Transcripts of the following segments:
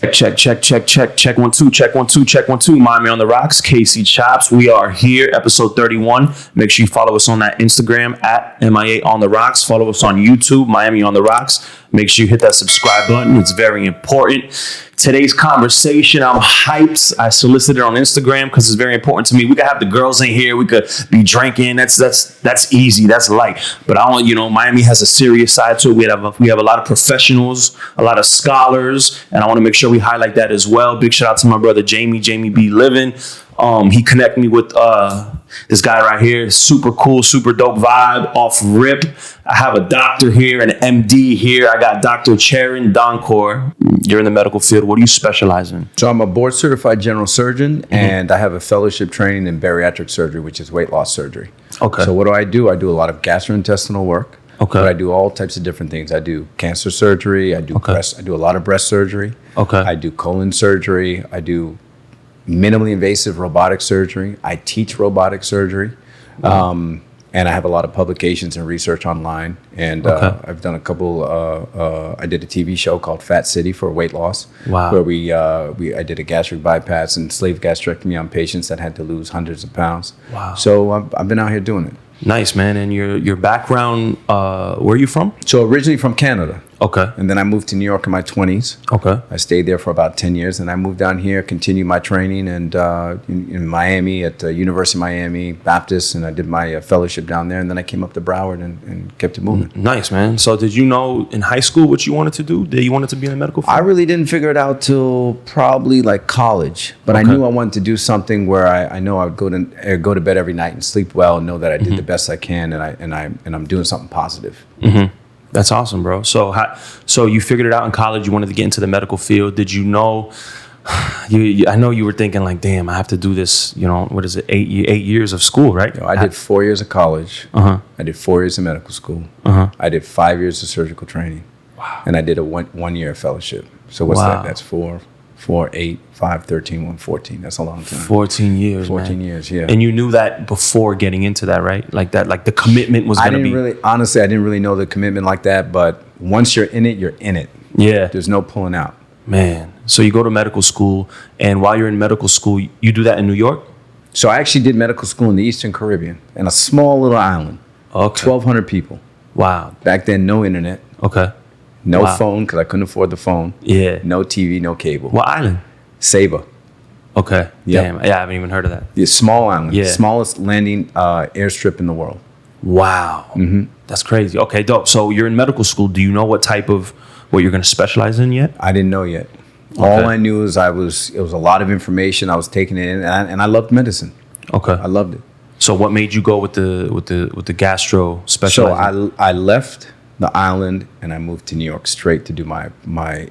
Check 1 2, check 1 2, check 1 2. Miami on the Rocks, Casey Chopz. We are here, episode 31. Make sure you follow us on that Instagram at MIA on the Rocks. Follow us on YouTube, Miami on the Rocks. Make sure you hit that subscribe button. It's very important. Today's conversation, I'm hyped. I solicited on Instagram because it's very important to me. We could have the girls in here. We could be drinking. That's easy. That's light. But I want, Miami has a serious side to it. We have a lot of professionals, a lot of scholars, and I want to make sure we highlight that as well. Big shout out to my brother Jamie B. Livin. He connected me with this guy right here. Super cool, super dope vibe off rip. I have a doctor here, an MD here. I got Dr. Charon, Donkor. You're in the medical field. What do you specialize in? So I'm a board certified general surgeon, and I have a fellowship training in bariatric surgery, which is weight loss surgery. Okay. So what do? I do a lot of gastrointestinal work. Okay. But I do all types of different things. I do cancer surgery. I do breast. I do a lot of breast surgery. Okay. I do colon surgery. I do minimally invasive robotic surgery. I teach robotic surgery. And I have a lot of publications and research online. And I've done a couple, I did a TV show called Fat City for weight loss. Wow. Where I did a gastric bypass and sleeve gastrectomy on patients that had to lose hundreds of pounds. Wow. So I've been out here doing it. Nice, man. And your background, where are you from? So originally from Canada. Okay. And then I moved to New York in my 20s. Okay. I stayed there for about 10 years. And I moved down here, continued my training and in Miami at University of Miami Baptist. And I did my fellowship down there. And then I came up to Broward and kept it moving. Nice, man. So did you know in high school what you wanted to do? Did you wanted to be in the medical field? I really didn't figure it out till probably like college. But I knew I wanted to do something where I know I would go to bed every night and sleep well and know that I did the best I can and I'm doing something positive. Mm-hmm. That's awesome, bro. So you figured it out in college. You wanted to get into the medical field. Did you know? I know you were thinking like, damn, I have to do this. What is it? 8 years of school, right? I did 4 years of college. I did 4 years of medical school. I did 5 years of surgical training. Wow. And I did a 1 year fellowship. So what's that? That's 4, 8, 5, 13, 14. That's a long time. 14 years, 14 man. years, yeah. And you knew that before getting into that, right? Like the commitment was going to be. Honestly, I didn't really know the commitment like that. But once you're in it, you're in it. Yeah. There's no pulling out. Man. So you go to medical school. And while you're in medical school, you do that in New York? So I actually did medical school in the Eastern Caribbean in a small little island. Okay. 1,200 people. Wow. Back then, no internet. Okay. No phone, because I couldn't afford the phone. Yeah. No TV, no cable. What island? Saba. Okay. Yep. Damn. Yeah, I haven't even heard of that. The small island. Yeah. Smallest landing airstrip in the world. Wow. Mm-hmm. That's crazy. Okay, dope. So you're in medical school. Do you know what you're going to specialize in yet? I didn't know yet. Okay. All I knew is it was a lot of information. I was taking it in, and I loved medicine. Okay. I loved it. So what made you go with the gastro specializing? So I left the island and I moved to New York straight to do my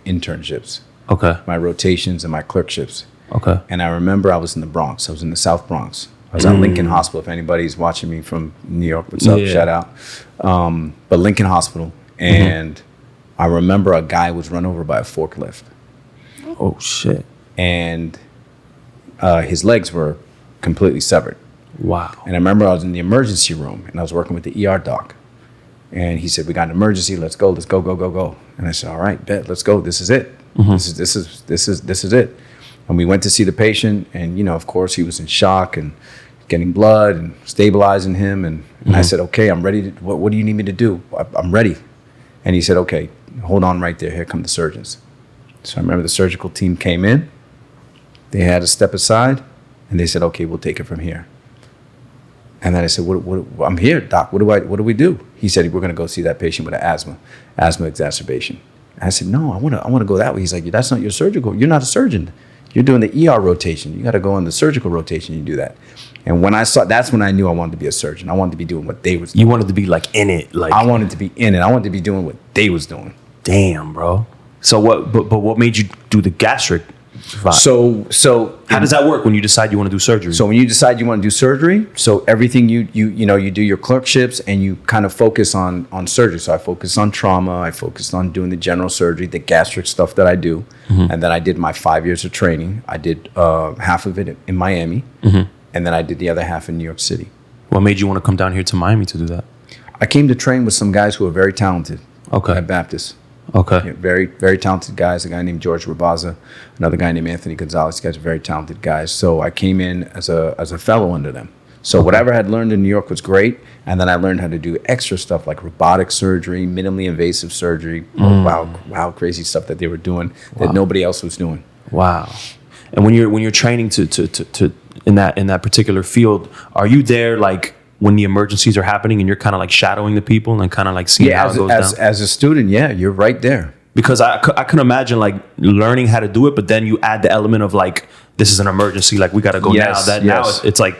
internships. Okay. My rotations and my clerkships. Okay. And I remember I was in the Bronx. I was in the South Bronx. I was at Lincoln Hospital. If anybody's watching me from New York, what's up? Yeah. Shout out. But Lincoln Hospital. And I remember a guy was run over by a forklift. Oh, shit. And his legs were completely severed. Wow. And I remember I was in the emergency room and I was working with the ER doc. And he said, "We got an emergency. Let's go. Let's go, go, go, go." And I said, "All right, bet. Let's go. This is it. This is it." And we went to see the patient, and of course, he was in shock and getting blood and stabilizing him. And I said, "Okay, I'm ready. What do you need me to do? I'm ready." And he said, "Okay, hold on right there. Here come the surgeons." So I remember the surgical team came in. They had to step aside, and they said, "Okay, we'll take it from here." And then I said, "What? I'm here, doc. What do we do?" He said, "We're going to go see that patient with an asthma exacerbation." And I said, "No, I want to go that way." He's like, "That's not your surgical. You're not a surgeon. You're doing the ER rotation. You got to go on the surgical rotation. You do that." And when that's when I knew I wanted to be a surgeon. I wanted to be doing what they was doing. You wanted to be like in it, like I wanted to be in it. I wanted to be doing what they was doing. Damn, bro. So what? But what made you do the gastric? So how does that work when you decide you want to do surgery? So when you decide you want to do surgery, so everything you do your clerkships and you kind of focus on surgery. So I focused on trauma. I focused on doing the general surgery, the gastric stuff that I do, and then I did my 5 years of training. I did half of it in Miami, and then I did the other half in New York City. What made you want to come down here to Miami to do that? I came to train with some guys who are very talented. Okay. At Baptist. Okay. Yeah, very, very talented guys. A guy named George Rabaza, another guy named Anthony Gonzalez. These guys are very talented guys. So I came in as a fellow under them. So whatever I had learned in New York was great. And then I learned how to do extra stuff like robotic surgery, minimally invasive surgery. Wow, crazy stuff that they were doing that nobody else was doing. Wow. And when you're training to in that particular field, are you there like when the emergencies are happening and you're kind of like shadowing the people and kind of like seeing how it goes down? As a student, yeah, you're right there. Because I can imagine like learning how to do it, but then you add the element of like, this is an emergency, like we got to go now. Now it's like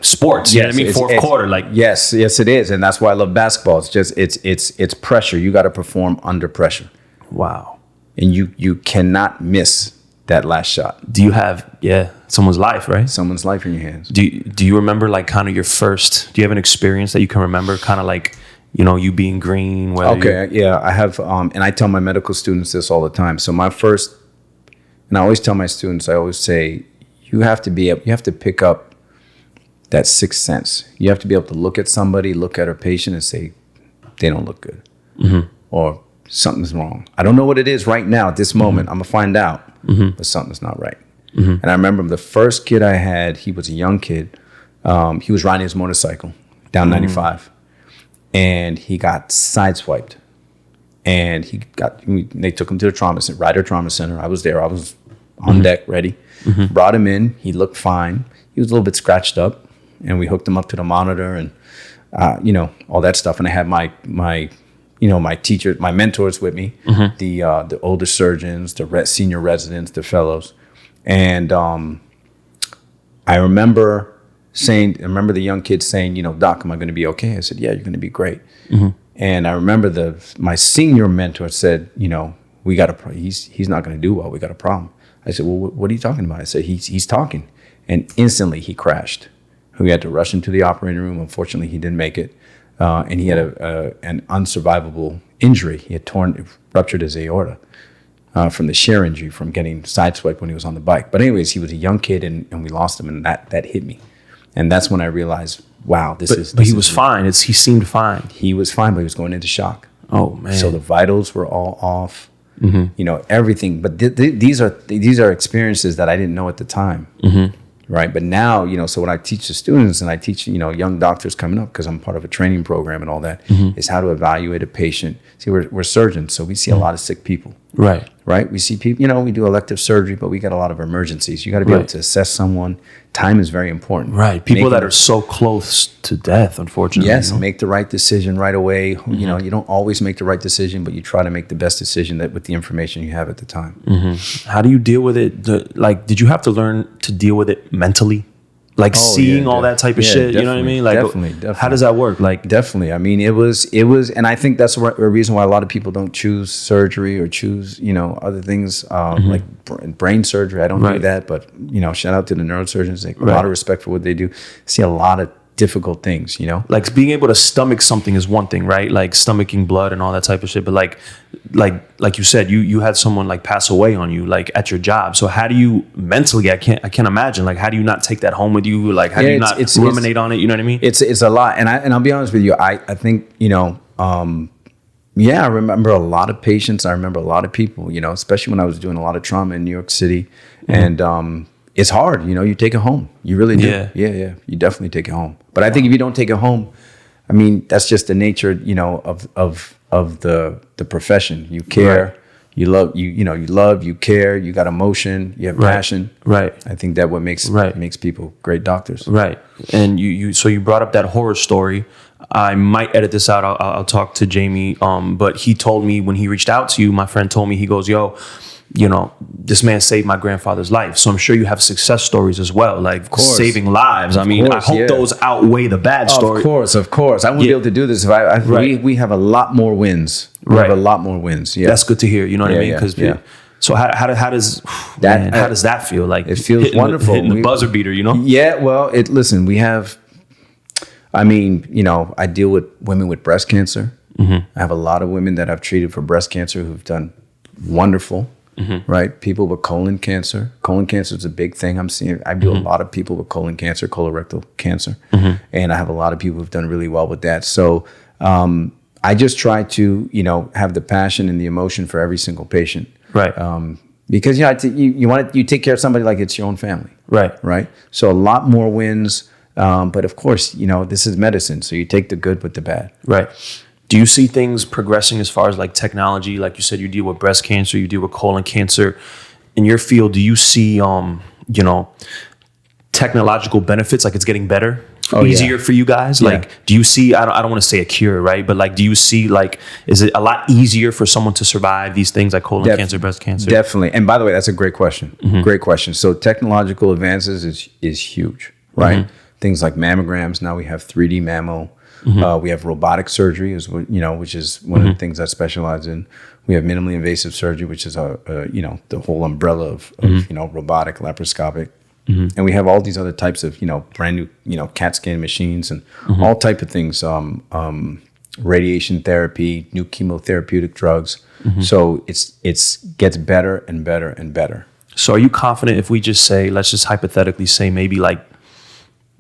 sports. You know what I mean? Fourth quarter, like yes, it is, and that's why I love basketball. It's just it's pressure. You got to perform under pressure. Wow. And you cannot miss that last shot. Do you have someone's life, right? Someone's life in your hands. Do you remember like kind of your first? Do you have an experience that you can remember, kind of like, you know, you being green? I have, and I tell my medical students this all the time. So my first, and I always tell my students, I always say, you have to pick up that sixth sense. You have to be able to look at somebody, look at a patient, and say, they don't look good, or something's wrong. I don't know what it is right now at this moment. I'm gonna find out, but something's not right. And I remember the first kid I had. He was a young kid. He was riding his motorcycle down 95. And he got sideswiped, and they took him to the Ryder Trauma Center. I was there. I was on deck, ready. Brought him in. He looked fine. He was a little bit scratched up, and we hooked him up to the monitor and, all that stuff. And I had my teachers, my mentors with me, the older surgeons, the senior residents, the fellows. And I remember the young kid saying, Doc, am I going to be okay? I said, yeah, you're going to be great. And I remember my senior mentor said, we got he's not going to do well. We got a problem. I said, well, what are you talking about? I said, he's talking. And instantly he crashed. We had to rush into the operating room. Unfortunately, he didn't make it. And he had an unsurvivable injury. He had ruptured his aorta from the Shure injury from getting sideswiped when he was on the bike. But anyways, he was a young kid, and we lost him, and that hit me. And that's when I realized, wow, But he was fine. He seemed fine. He was fine, but he was going into shock. Oh man! So the vitals were all off. Everything. But these are experiences that I didn't know at the time, right? But now, so when I teach the students and I teach, young doctors coming up, because I'm part of a training program and all that, is how to evaluate a patient. See, we're surgeons, so we see a lot of sick people. Right. We see people, we do elective surgery, but we got a lot of emergencies. You got to be able to assess someone. Time is very important. Right. People that are so close to death, unfortunately. Yes. Make the right decision right away. You don't always make the right decision, but you try to make the best decision with the information you have at the time. How do you deal with it? Did you have to learn to deal with it mentally? Like seeing all that type of shit, you know what I mean? Like, definitely. How does that work? Like, definitely. I mean, it was, and I think that's a reason why a lot of people don't choose surgery or choose, other things like brain surgery. I don't do that, but shout out to the neurosurgeons. Like, a lot of respect for what they do. See a lot of difficult things, like being able to stomach something is one thing, right? Like stomaching blood and all that type of shit. But like you said, you had someone like pass away on you, like at your job. So how do you mentally? I can't imagine. Like, how do you not take that home with you? Like, how do you not ruminate on it? You know what I mean? It's a lot, and I'll be honest with you. I think I remember a lot of patients. I remember a lot of people. Especially when I was doing a lot of trauma in New York City, and it's hard. You take it home. You really do. Yeah. You definitely take it home. But I think if you don't take it home, I mean, that's just the nature, of the profession. You care, you love, you care, you got emotion, you have passion. Right. I think that what makes people great doctors. Right. And so you brought up that horror story. I might edit this out. I'll talk to Jamie. But he told me when he reached out to you, my friend told me, he goes, yo, this man saved my grandfather's life. So I'm sure you have success stories as well, like saving lives. I hope those outweigh the bad story. Of course. I wouldn't be able to do this if we have a lot more wins. We have a lot more wins. Yeah. That's good to hear. You know what I mean? Because so how does that feel? Like, it feels wonderful. Hitting the buzzer beater, Yeah. Well, listen, we have. I deal with women with breast cancer. I have a lot of women that I've treated for breast cancer who've done wonderful. Right? People with colon cancer. Colon cancer is a big thing I'm seeing. I do a lot of people with colon cancer, colorectal cancer. And I have a lot of people who've done really well with that. So I just try to, have the passion and the emotion for every single patient. Right. Because you take care of somebody like it's your own family. Right. Right. So a lot more wins. But of course, this is medicine. So you take the good with the bad. Right. Do you see things progressing as far as like technology? Like you said, you deal with breast cancer, you deal with colon cancer. In your field, do you see, technological benefits? Like it's getting better, easier for you guys? Yeah. Like, do you see, I don't want to say a cure, right? But like, do you see like, is it a lot easier for someone to survive these things like colon cancer, breast cancer? Definitely. And by the way, that's a great question. Great question. So technological advances is huge, right? Things like mammograms. Now we have 3D mammo. We have robotic surgery, which is one of the things I specialize in. We have minimally invasive surgery, which is the whole umbrella of robotic, laparoscopic, and we have all these other types of brand new CAT scan machines and all type of things. Radiation therapy, new chemotherapeutic drugs. So it's gets better and better and better. So are you confident if we just say, let's just hypothetically say maybe like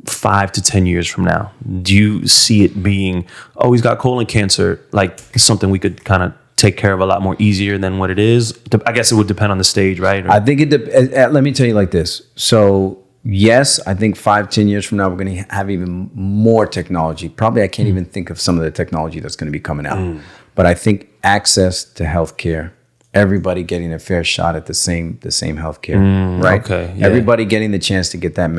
5 to 10 years from now, do you see it being, oh, he's got colon cancer, like something we could kind of take care of a lot more easier than what it is? I guess it would depend on the stage, right? I think let me tell you like this. So yes, I think 5-10 years from now, we're going to have even more technology. Probably I can't even think of some of the technology that's going to be coming out. But I think access to healthcare, everybody getting a fair shot at the same healthcare, right? Okay, yeah. Everybody getting the chance to get that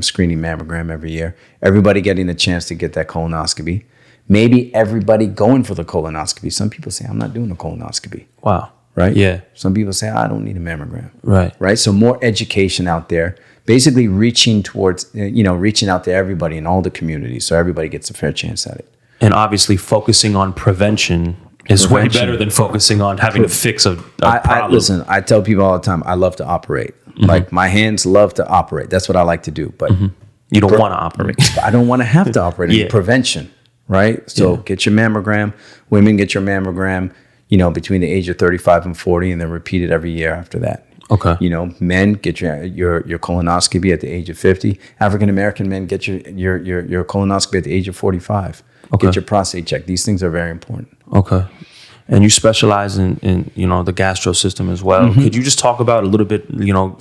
screening mammogram every year. Everybody getting the chance to get that colonoscopy. Maybe everybody going for the colonoscopy. Some people say, I'm not doing a colonoscopy. Wow. Right? Yeah. Some people say, I don't need a mammogram. Right. Right? So more education out there, basically reaching out to everybody in all the communities so everybody gets a fair chance at it. And obviously focusing on prevention is way better than focusing on having to fix a problem. Listen, I tell people all the time, I love to operate. Like my hands love to operate. That's what I like to do. But you don't want to operate. I don't want to have to operate. Prevention, right? So get your mammogram. Women get your mammogram, between the age of 35 and 40, and then repeat it every year after that. Okay. Men get your colonoscopy at the age of 50. African American men get your colonoscopy at the age of 45. Okay. Get your prostate checked. These things are very important. Okay. And you specialize in the gastro system as well. Could you just talk about a little bit,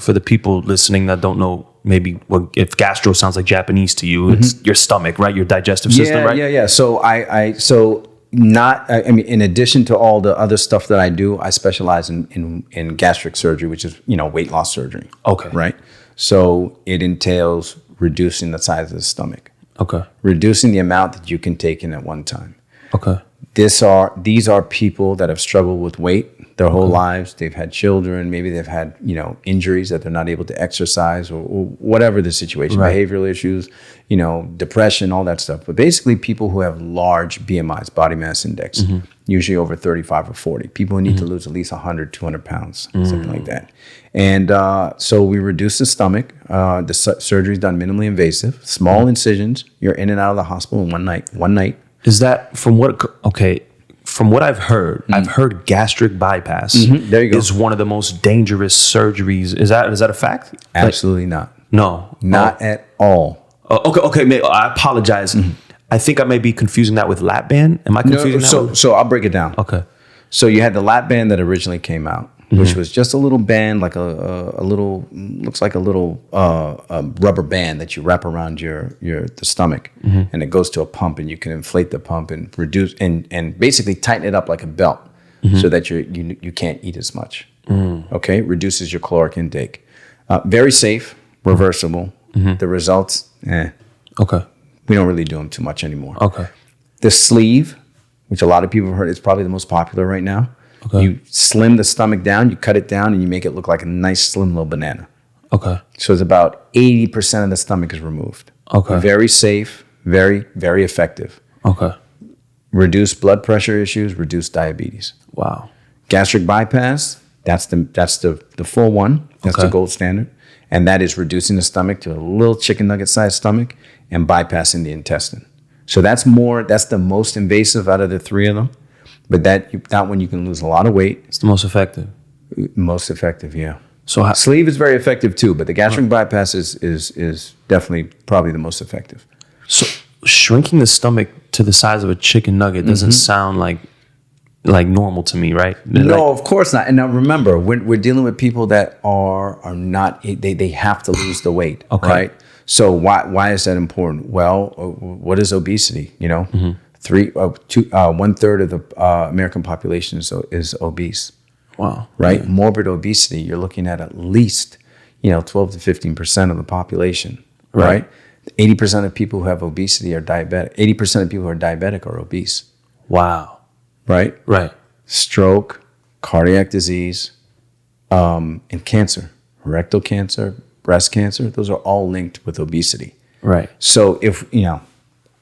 for the people listening that don't know maybe if gastro sounds like Japanese to you, it's your stomach, right? Your digestive system, right? Yeah. So in addition to all the other stuff that I do, I specialize in gastric surgery, which is, weight loss surgery. Okay. Right. So it entails reducing the size of the stomach. Okay. Reducing the amount that you can take in at one time. Okay. These are people that have struggled with weight their whole lives. They've had children. Maybe they've had, injuries that they're not able to exercise or whatever the situation, behavioral issues, depression, all that stuff. But basically people who have large BMIs, body mass index, usually over 35 or 40. People who need to lose at least 100, 200 pounds, something like that. And so we reduce the stomach. The surgery is done minimally invasive, small incisions. You're in and out of the hospital in one night. Is that from what I've heard? I've heard gastric bypass there you go. is one of the most dangerous surgeries. Is that a fact? Absolutely not. No. Not at all. Okay. I apologize. I think I may be confusing that with lap band. Am I confusing that? So I'll break it down. Okay. So you had the lap band that originally came out, which was just a little band, like looks like a little rubber band that you wrap around the stomach, and it goes to a pump, and you can inflate the pump and reduce and basically tighten it up like a belt, so that you can't eat as much. Okay, reduces your caloric intake. Very safe, reversible. The results, okay, we don't really do them too much anymore. Okay, the sleeve, which a lot of people have heard, is probably the most popular right now. Okay. You slim the stomach down, you cut it down, and you make it look like a nice, slim little banana. Okay. So it's about 80% of the stomach is removed. Okay. Very safe, very, very effective. Okay. Reduce blood pressure issues, reduce diabetes. Wow. Gastric bypass, that's the full one. That's the gold standard. And that is reducing the stomach to a little chicken nugget sized stomach and bypassing the intestine. So that's the most invasive out of the three of them. But that one you can lose a lot of weight. It's the most effective. Most effective, yeah. So sleeve is very effective too, but the gastric bypass is definitely probably the most effective. shrinking the stomach to the size of a chicken nugget doesn't sound like normal to me, right? No, of course not. And now remember, we're dealing with people that are not, they have to lose the weight, right? So why is that important? Well, what is obesity? You know, 1/3 of the American population is obese. Wow. Right? Yeah. Morbid obesity, you're looking at least, 12 to 15% of the population, right? 80% of people who have obesity are diabetic. 80% of people who are diabetic are obese. Wow. Right? Right. Stroke, cardiac disease, and cancer, rectal cancer, breast cancer, those are all linked with obesity. Right. So if,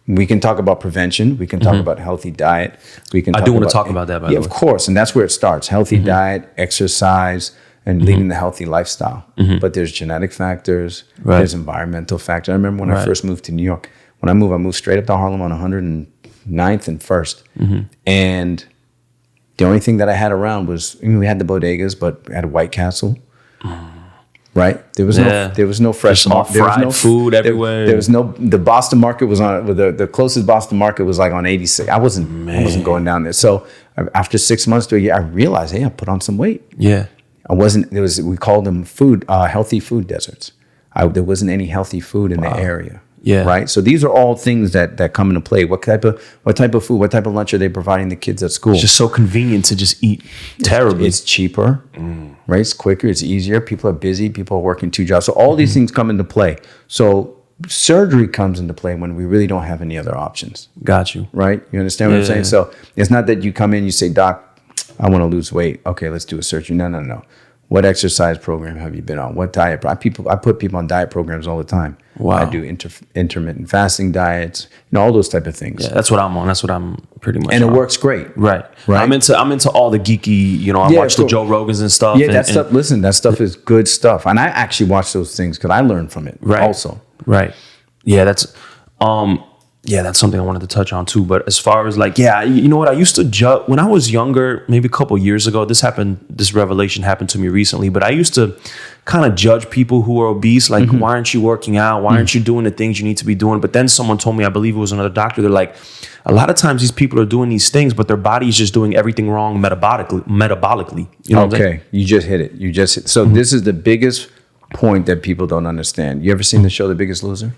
we can talk about prevention, we can talk about healthy diet, we can I do want to talk about that, by the way. Of course, and that's where it starts. Healthy diet, exercise, and leading the healthy lifestyle. But there's genetic factors, there's environmental factors. I remember when I first moved to New York. When I moved straight up to Harlem on 109th and 1st. And the only thing that I had around was, we had the bodegas, but we had White Castle. Right? There was no fresh market. There was no food everywhere. There was no, the Boston market was on, the closest Boston market was like on 86. I wasn't going down there. So after 6 months to a year, I realized, hey, I put on some weight. Yeah. We called them healthy food deserts. There wasn't any healthy food in the area. Yeah. Right. So these are all things that come into play. What type of food, what type of lunch are they providing the kids at school? It's just so convenient to just eat terribly. It's cheaper, right? It's quicker. It's easier. People are busy. People are working 2 jobs. So all these things come into play. So surgery comes into play when we really don't have any other options. Got you. Right. You understand what I'm saying? So it's not that you come in, you say, Doc, I want to lose weight. Okay, let's do a surgery. No. What exercise program have you been on? What diet? I put people on diet programs all the time. Wow. I do intermittent fasting diets, all those type of things. Yeah, that's what I'm on. That's what I'm pretty much and on. it works great. Right. I'm into all the geeky, I watch the Joe Rogans and stuff. Yeah, that stuff is good stuff. And I actually watch those things because I learned from it also. Right. Yeah, that's something I wanted to touch on too. But as far as you know what? I used to judge when I was younger, maybe a couple years ago. This revelation happened to me recently. But I used to kind of judge people who are obese. Like, why aren't you working out? Why aren't you doing the things you need to be doing? But then someone told me, I believe it was another doctor, they're like, a lot of times these people are doing these things, but their body is just doing everything wrong metabolically. You know okay, you just hit it. So this is the biggest point that people don't understand. You ever seen the show The Biggest Loser?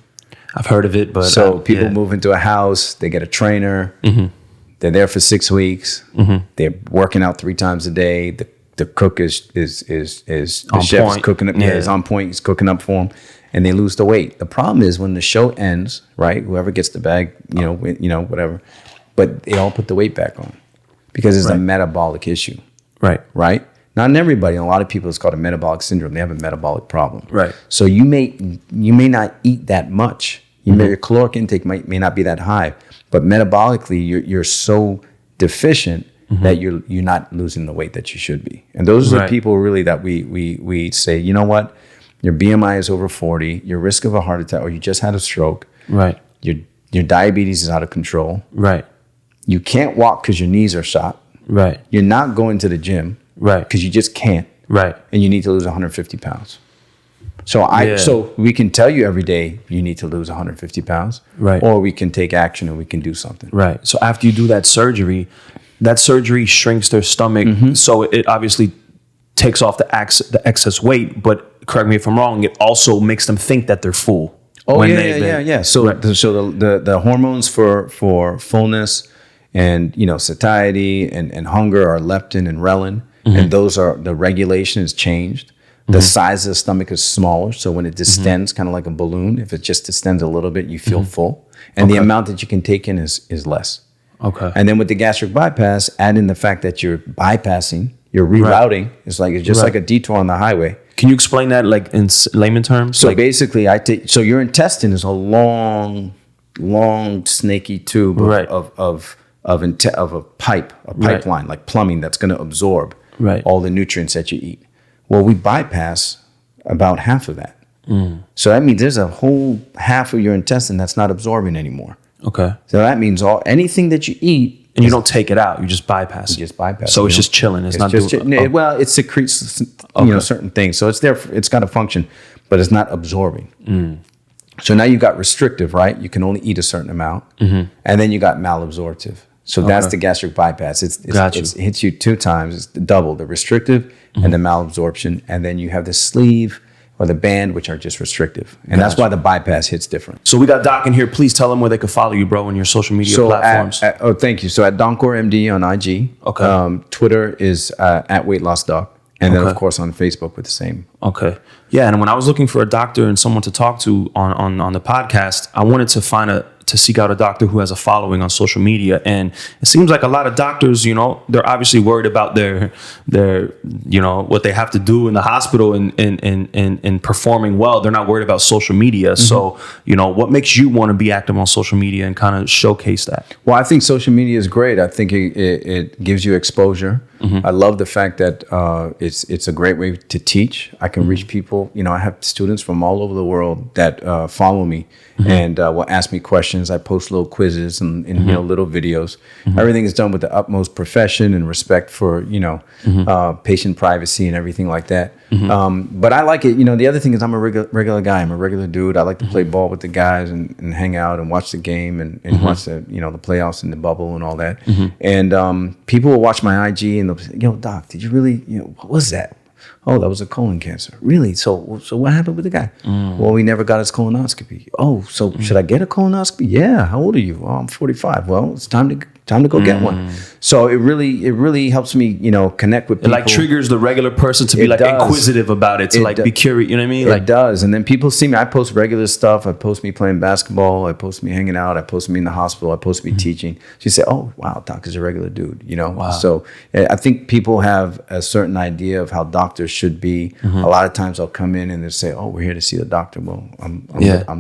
I've heard of it, but people move into a house, they get a trainer, they're there for 6 weeks, they're working out 3 times a day. The cook is the chef is cooking up, is on point, he's cooking up for them, and they lose the weight. The problem is when the show ends, right? Whoever gets the bag, whatever, but they all put the weight back on because it's a metabolic issue, right? Not in everybody. In a lot of people, it's called a metabolic syndrome. They have a metabolic problem. Right. So you may not eat that much. Your caloric intake may not be that high, but metabolically, you're so deficient that you're not losing the weight that you should be. And those are the people really that we say, you know what, your BMI is over 40, your risk of a heart attack, or you just had a stroke. Right. Your diabetes is out of control. Right. You can't walk because your knees are shot. Right. You're not going to the gym. Right. Because you just can't. Right. And you need to lose 150 pounds. So we can tell you every day you need to lose 150 pounds. Right. Or we can take action and we can do something. Right. So after you do that surgery shrinks their stomach. So it obviously takes off the excess weight. But correct me if I'm wrong, it also makes them think that they're full. Oh, yeah. So the hormones for fullness and, satiety and hunger are leptin and ghrelin. And those are, the regulation is changed. The size of the stomach is smaller. So when it distends, kind of like a balloon, if it just distends a little bit, you feel full. And the amount that you can take in is less. Okay. And then with the gastric bypass, add in the fact that you're bypassing, you're rerouting. It's just like a detour on the highway. Can you explain that like in layman terms? So basically, your intestine is a long, snaky tube of a pipeline, like plumbing that's going to absorb all the nutrients that you eat. Well, we bypass about half of that. So that means there's a whole half of your intestine that's not absorbing anymore. Okay. So that means anything that you eat. And you don't take it out. You just bypass it. You just bypass so it's just chilling. It's not doing... Well, it secretes certain things. So it's there. It's got a function, but it's not absorbing. So now you got restrictive, right? You can only eat a certain amount. And then you got malabsorptive. So that's the gastric bypass. It hits you 2 times. It's double, the restrictive and the malabsorption. And then you have the sleeve or the band, which are just restrictive. And that's why the bypass hits different. So we got Doc in here. Please tell them where they can follow you, bro, on your social media platforms. Thank you. So at Donkor MD on IG. Okay. Twitter is at Weight Loss Doc. And then, of course, on Facebook with the same. Okay. Yeah, and when I was looking for a doctor and someone to talk to on the podcast, I wanted to seek out a doctor who has a following on social media. And it seems like a lot of doctors, you know, they're obviously worried about their you know, what they have to do in the hospital and performing well. They're not worried about social media. So, you know, what makes you want to be active on social media and kind of showcase that? Well, I think social media is great. I think it gives you exposure. I love the fact that it's a great way to teach. I can reach people. You know, I have students from all over the world that follow me and will ask me questions. I post little quizzes and you know, little videos. Everything is done with the utmost profession and respect for, you know, patient privacy and everything like that. But I like it. You know, the other thing is I'm a regular guy. I'm a regular dude. I like to play ball with the guys and hang out and watch the game and watch the, you know, the playoffs and the bubble and all that. And people will watch my IG and they'll say, yo, Doc, did you really, you know, what was that? Oh, that was a colon cancer. Really? So what happened with the guy? Well, we never got his colonoscopy. Oh, so should I get a colonoscopy? Yeah. How old are you? Oh, I'm 45. Well, it's time to go get one. So it really helps me, you know, connect with people. It like triggers the regular person to be like inquisitive about it, to be curious. You know what I mean? It does. And then people see me. I post regular stuff. I post me playing basketball. I post me hanging out. I post me in the hospital. I post me teaching. She said, "Oh, wow, Doc is a regular dude." You know. Wow. So I think people have a certain idea of how doctors should be. A lot of times I'll come in and they'll say, "Oh, we're here to see the doctor." Well, I'm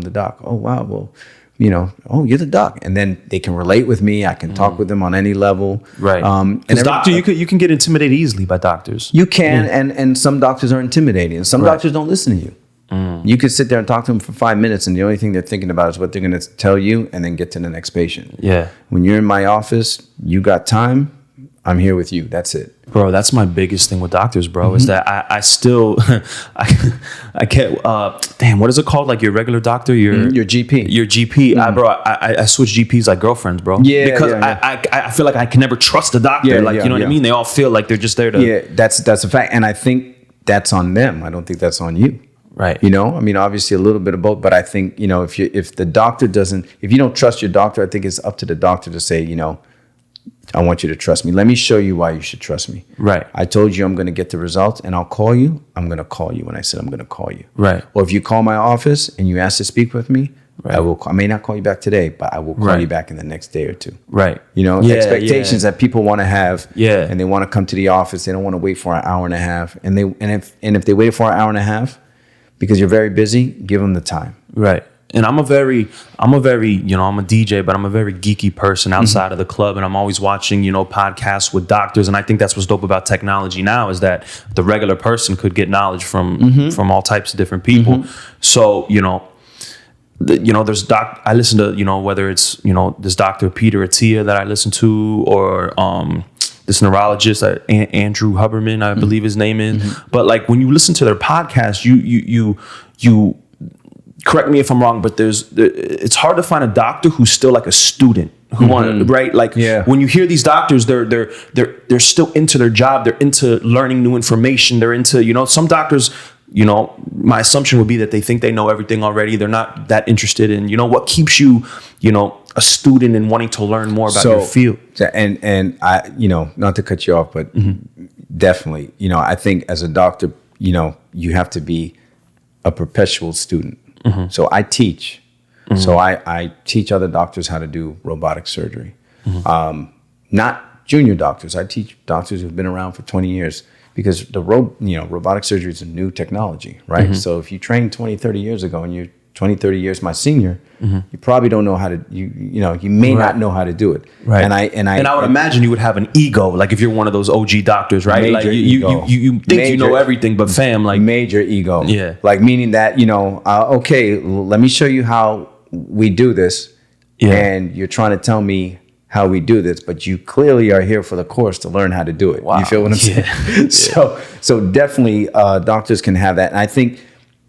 the doc. Oh, wow. Well, you know, oh, you're the doc. And then they can relate with me. I can talk with them on any level. Right. Because doctor, you can get intimidated easily by doctors. You can, and some doctors are intimidating. And some doctors don't listen to you. You could sit there and talk to them for 5 minutes, and the only thing they're thinking about is what they're going to tell you and then get to the next patient. Yeah. When you're in my office, you got time, I'm here with you. That's it. Bro, that's my biggest thing with doctors, bro, is that I still, I can't, damn, what is it called? Like your regular doctor? Your GP. Your GP. I switch GPs like girlfriends, bro. Yeah. Because I feel like I can never trust a doctor. You know what I mean? They all feel like they're just there to. Yeah, that's a fact. And I think that's on them. I don't think that's on you. Right. You know, I mean, obviously a little bit of both, but I think, you know, if you don't trust your doctor, I think it's up to the doctor to say, you know, I want you to trust me. Let me show you why you should trust me. Right. I told you I'm going to get the results and I'll call you. I'm going to call you when I said I'm going to call you. Right. Or if you call my office and you ask to speak with me, right. I may not call you back today, but I will call you back in the next day or two. Right. You know, expectations that people want to have. Yeah. And they want to come to the office. They don't want to wait for an hour and a half. And if they wait for an hour and a half because you're very busy, give them the time. Right. And I'm a very, you know, I'm a DJ, but I'm a very geeky person outside of the club. And I'm always watching, you know, podcasts with doctors. And I think that's what's dope about technology now is that the regular person could get knowledge from all types of different people. So, you know, there's I listen to, you know, whether it's, you know, this Dr. Peter Attia that I listen to or this neurologist, Andrew Huberman, I believe his name is. But like when you listen to their podcast, you correct me if I'm wrong, but it's hard to find a doctor who's still like a student who want right? Like when you hear these doctors, they're still into their job. They're into learning new information. They're into, you know, some doctors, you know, my assumption would be that they think they know everything already. They're not that interested in, you know, what keeps you, you know, a student and wanting to learn more about your field. And I, you know, not to cut you off, but definitely, you know, I think as a doctor, you know, you have to be a perpetual student. So I teach. So I teach other doctors how to do robotic surgery. Not junior doctors. I teach doctors who've been around for 20 years because robotic surgery is a new technology, right? So if you trained 20, 30 years ago and you're 20, 30 years my senior, you probably don't know how to, you may not know how to do it. Right. And I would imagine you would have an ego, like if you're one of those OG doctors, right? Like you think you know everything, but fam, like major ego. Yeah. Like meaning that, you know, okay, let me show you how we do this. Yeah. And you're trying to tell me how we do this, but you clearly are here for the course to learn how to do it. Wow. You feel what I'm saying? So definitely doctors can have that. And I think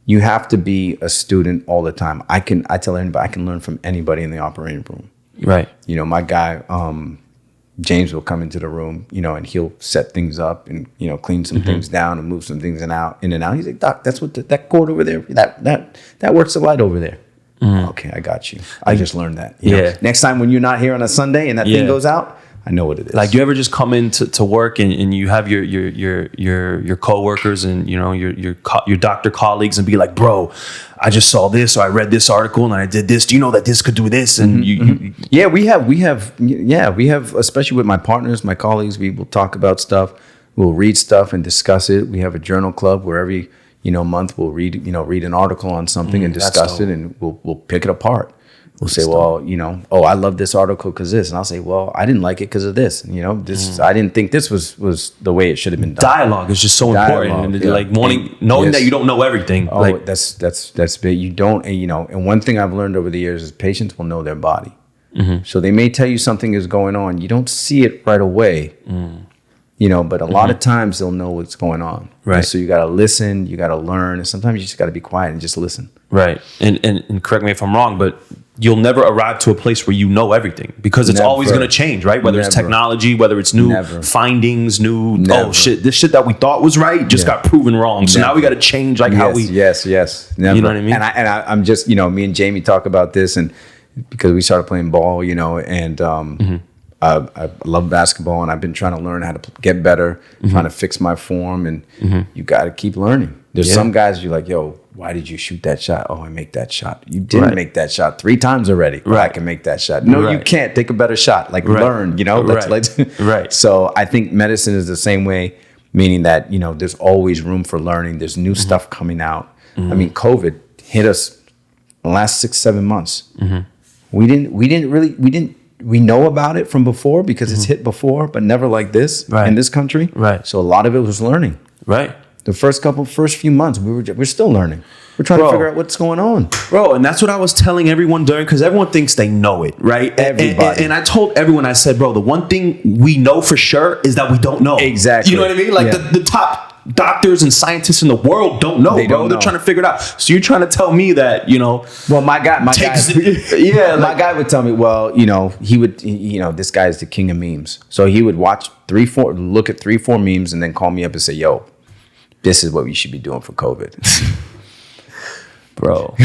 you have to be a student all the time. I tell anybody, I can learn from anybody in the operating room. Right. You know, my guy, James will come into the room, you know, and he'll set things up and, you know, clean some things down and move some things in and out. He's like, Doc, that's what that cord over there, that works the light over there. Okay, I got you. I just learned that. You know, next time when you're not here on a Sunday and that thing goes out, I know what it is. Like, you ever just come in to work and you have your coworkers and, you know, your doctor colleagues and be like, bro, I just saw this, or I read this article and I did this. Do you know that this could do this? And yeah, we have, especially with my partners, my colleagues, we will talk about stuff. We'll read stuff and discuss it. We have a journal club where every, you know, month we'll read an article on something and discuss it, and we'll pick it apart. We'll say, well, you know, oh, I love this article because this. And I'll say, well, I didn't like it because of this. And, you know, this, I didn't think this was the way it should have been done. Dialogue is just so important. And like knowing that you don't know everything. Oh, like, that's big. You don't, and, you know, and one thing I've learned over the years is patients will know their body. So they may tell you something is going on. You don't see it right away, you know, but a lot of times they'll know what's going on. Right. And so you got to listen, you got to learn. And sometimes you just got to be quiet and just listen. Right. And correct me if I'm wrong, but you'll never arrive to a place where you know everything, because it's always going to change, right? Whether it's technology, whether it's new findings, oh shit, this shit that we thought was right just got proven wrong. So now we got to change how we. Yes. Never. You know what I mean? And I'm just, you know, me and Jamie talk about this, and because we started playing ball, you know, and I love basketball, and I've been trying to learn how to get better, trying to fix my form, and you got to keep learning. There's some guys you're like, yo, why did you shoot that shot? Oh, I make that shot. You didn't make that shot 3 times already. I can make that shot. No, you can't. Take a better shot. Like learn, you know. Right. So I think medicine is the same way, meaning that, you know, there's always room for learning. There's new stuff coming out. I mean, COVID hit us the last 6-7 months. We know about it from before because it's hit before, but never like this in this country. Right. So a lot of it was learning. Right. The first few months, we're still learning. We're trying to figure out what's going on. Bro, and that's what I was telling everyone during, because everyone thinks they know it, right? Everybody. And I told everyone, I said, bro, the one thing we know for sure is that we don't know. Exactly. You know what I mean? Like the top doctors and scientists in the world don't know, bro. They're trying to figure it out. So you're trying to tell me that, you know. Well, my guy my guy would tell me, well, you know, this guy is the king of memes. So he would watch look at 3-4 memes and then call me up and say, yo, this is what we should be doing for COVID. Bro.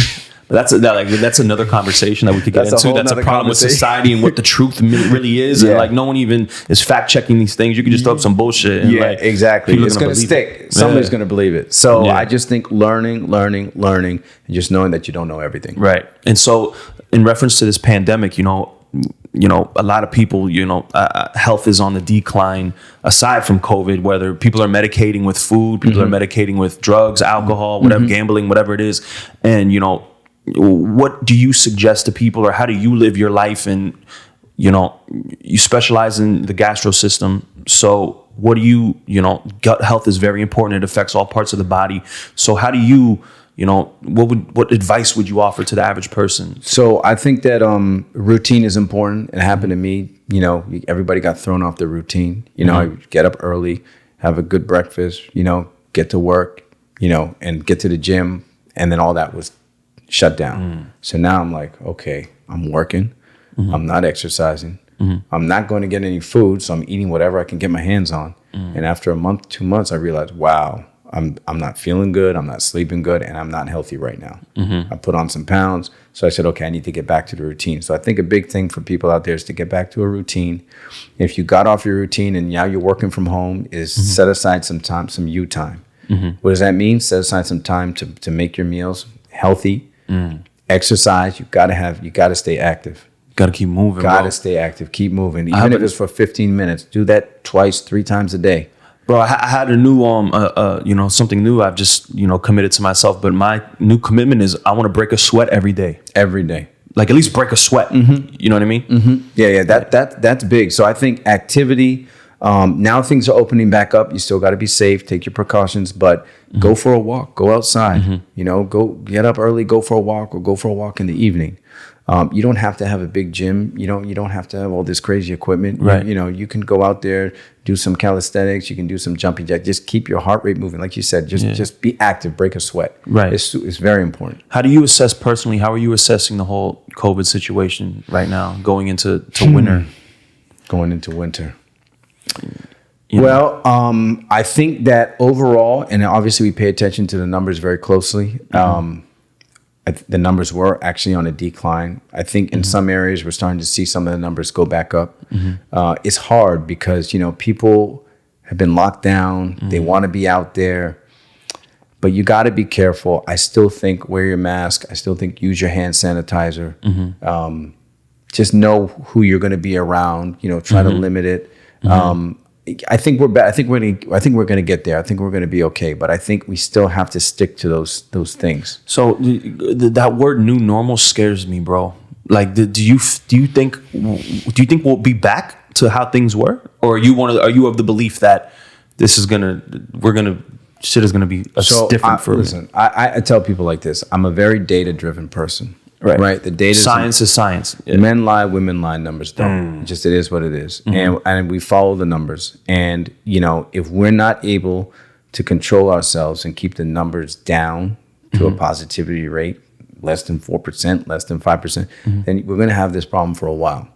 That's another conversation that we could get into. That's a problem with society and what the truth really is. And like, no one even is fact checking these things. You can just throw up some bullshit. And exactly. It's going to stick. Somebody's going to believe it. So I just think learning, and just knowing that you don't know everything. Right. And so in reference to this pandemic, you know, a lot of people, health is on the decline aside from COVID, whether people are medicating with food, people are medicating with drugs, alcohol, whatever, gambling, whatever it is. And, you know, what do you suggest to people, or how do you live your life? And, you know, you specialize in the gastro system. So what do gut health is very important. It affects all parts of the body. So how do you, what advice would you offer to the average person? So I think that routine is important. It happened to me. You know, everybody got thrown off the routine. You know, I get up early, have a good breakfast, get to work, and get to the gym. And then all that was shut down. So now I'm like, okay, I'm working. I'm not exercising. I'm not going to get any food. So I'm eating whatever I can get my hands on. And after a month, 2 months, I realized, wow, I'm not feeling good. I'm not sleeping good. And I'm not healthy right now. I put on some pounds. So I said, okay, I need to get back to the routine. So I think a big thing for people out there is to get back to a routine. If you got off your routine and now you're working from home, is set aside some time, some you time. What does that mean? Set aside some time to make your meals healthy. Exercise. You got to stay active. Got to keep moving. Got to stay active. Keep moving. Even if it's for 15 minutes, do that 2-3 times a day. Bro, I had a new, something new. I've just, committed to myself. But my new commitment is I want to break a sweat every day. Every day. Like at least break a sweat. You know what I mean? Yeah. That's big. So I think activity. Now things are opening back up. You still got to be safe. Take your precautions, but go for a walk. Go outside. Go get up early. Go for a walk, or go for a walk in the evening. You don't have to have a big gym. You don't have to have all this crazy equipment. Right. You can go out there, do some calisthenics. You can do some jumping jack. Just keep your heart rate moving, like you said. Just be active, break a sweat. Right. It's very important. How do you assess personally? How are you assessing the whole COVID situation right now, going into winter? Going into winter. You know? Well, I think that overall, and obviously we pay attention to the numbers very closely. The numbers were actually on a decline. I think in some areas we're starting to see some of the numbers go back up. It's hard because, people have been locked down. They want to be out there, but you got to be careful. I still think wear your mask. I still think use your hand sanitizer. Just know who you're going to be around. Try to limit it. I think we're I think we're going to get there. I think we're going to be okay. But I think we still have to stick to those things. So that word "new normal" scares me, bro. Like, do you think we'll be back to how things were, or are you of the belief that shit is gonna be different for? Listen, I tell people like this. I'm a very data driven person. Right. The data science is science. Yeah. Men lie, women lie, numbers don't. It is what it is. And we follow the numbers. And, if we're not able to control ourselves and keep the numbers down to a positivity rate, less than 4%, less than 5%, then we're going to have this problem for a while.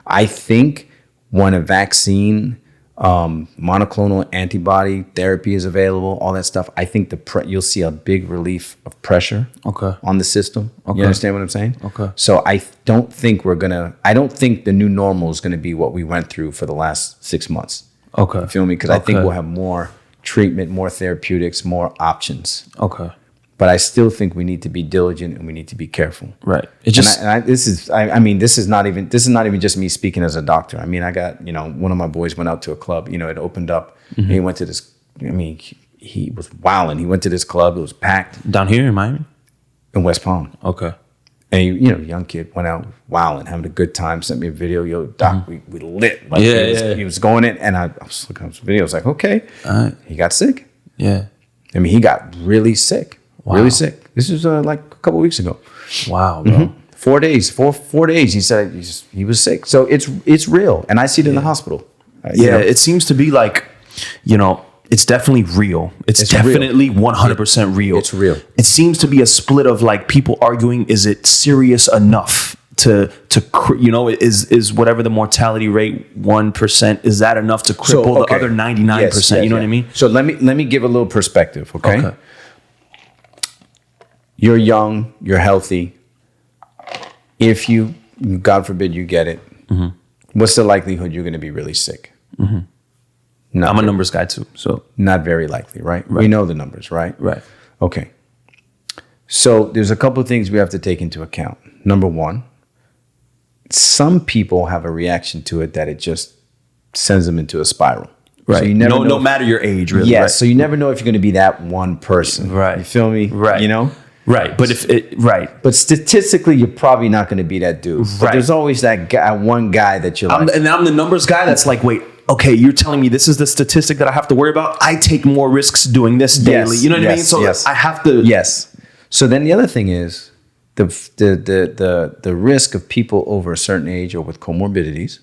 I think when a vaccine, monoclonal antibody therapy is available, all that stuff, I think you'll see a big relief of pressure on the system. You understand what I'm saying? Okay. So I don't think the new normal is going to be what we went through for the last 6 months. Okay. You feel me? Because I think we'll have more treatment, more therapeutics, more options. Okay. But I still think we need to be diligent and we need to be careful. Right. This is not even just me speaking as a doctor. I mean, I got, one of my boys went out to a club, it opened up. And he went to this, he was wilding. He went to this club. It was packed. Down here in Miami? In West Palm. Okay. And young kid went out wilding, having a good time, sent me a video. Yo, doc, we lit. Like he was going in and I was looking at the video. I was like, okay. He got sick. Yeah. I mean, he got really sick. Wow. Really sick. This was like a couple weeks ago. Wow, bro. 4 days. Four days. He said he was sick. So it's real, and I see it in the hospital. It seems to be like, it's definitely real. It's definitely 100% real. It's real. It seems to be a split of like people arguing, is it serious enough to is whatever the mortality rate 1%, is that enough to cripple the other 99%? You know what I mean? So let me give a little perspective. Okay. You're young, you're healthy. If you, God forbid, you get it, what's the likelihood you're going to be really sick? I'm a numbers guy too, so not very likely, right? We know the numbers, right? Right. Okay. So there's a couple of things we have to take into account. Number one, some people have a reaction to it that it just sends them into a spiral. Right. So you never know no matter your age, really. Yes. Right? So you never know if you're going to be that one person. Right. You feel me? Right. Right, but statistically, you're probably not going to be that dude. Right. But there's always that guy, one guy that you're like. And I'm the numbers guy that's like, wait, okay, you're telling me this is the statistic that I have to worry about? I take more risks doing this daily. You know what I mean? So I have to. Yes. So then the other thing is the risk of people over a certain age or with comorbidities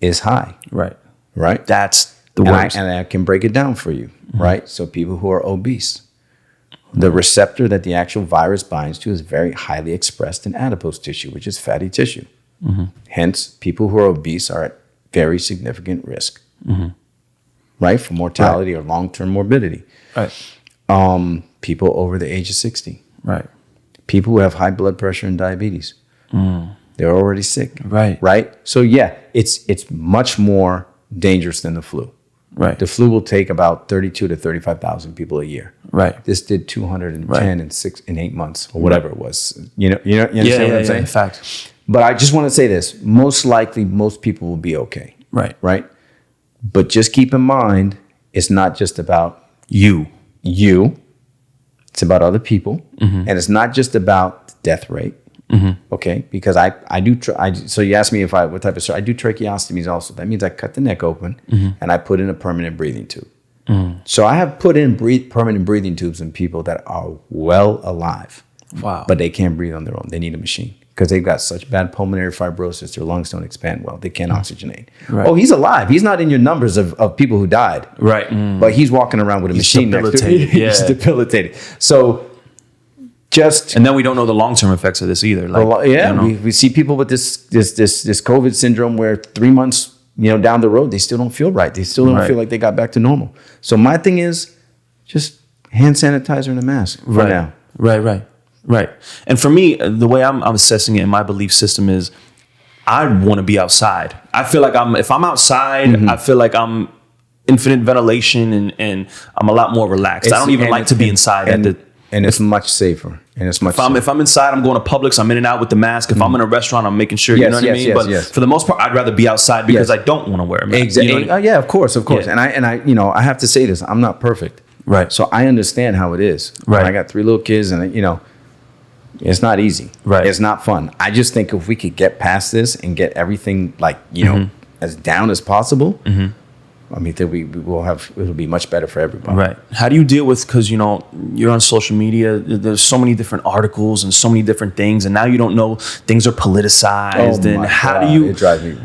is high. Right. Right. That's the worst. And I can break it down for you. Right. So people who are obese. The receptor that the actual virus binds to is very highly expressed in adipose tissue, which is fatty tissue. Hence, people who are obese are at very significant risk, right, for mortality or long-term morbidity. Right. People over the age of 60. Right. People who have high blood pressure and diabetes. They're already sick. Right. Right. So it's much more dangerous than the flu. Right. The flu will take about 32 to 35,000 people a year. Right. This did 210 in 8 months or whatever it was. You understand what I'm saying? Fact. But I just want to say this. Most likely, most people will be okay. Right. Right. But just keep in mind, it's not just about you. It's about other people. And it's not just about the death rate. Okay, because I do. So you asked me what type of surgery. I do tracheostomies also. That means I cut the neck open and I put in a permanent breathing tube. So I have put in permanent breathing tubes in people that are well alive. Wow. But they can't breathe on their own. They need a machine. because they've got such bad pulmonary fibrosis, their lungs don't expand well. They can't oxygenate. Right. Oh, he's alive. He's not in your numbers of people who died. Right. But he's walking around with a machine next to him. He's debilitated. So and then we don't know the long-term effects of this either. Like, we see people with this COVID syndrome where 3 months, down the road, they still don't feel right. They still don't feel like they got back to normal. So my thing is just hand sanitizer and a mask for now. Right. And for me, the way I'm assessing it in my belief system is I want to be outside. I feel like if I'm outside, I feel like I'm infinite ventilation and I'm a lot more relaxed. I don't even like to be inside and it's much safer. And it's much if I'm inside, I'm going to Publix, I'm in and out with the mask. If I'm in a restaurant, I'm making sure, you know what I mean? But for the most part, I'd rather be outside because I don't want to wear a mask. Exactly. Yeah, of course. Yeah. And I I have to say this, I'm not perfect. Right. So I understand how it is. Right. I got 3 little kids and it's not easy. Right. It's not fun. I just think if we could get past this and get everything as down as possible, I mean, it'll be much better for everybody. Right. How do you deal with, because, you're on social media, there's so many different articles and so many different things, and now you don't know, things are politicized. And how do you, it drives me.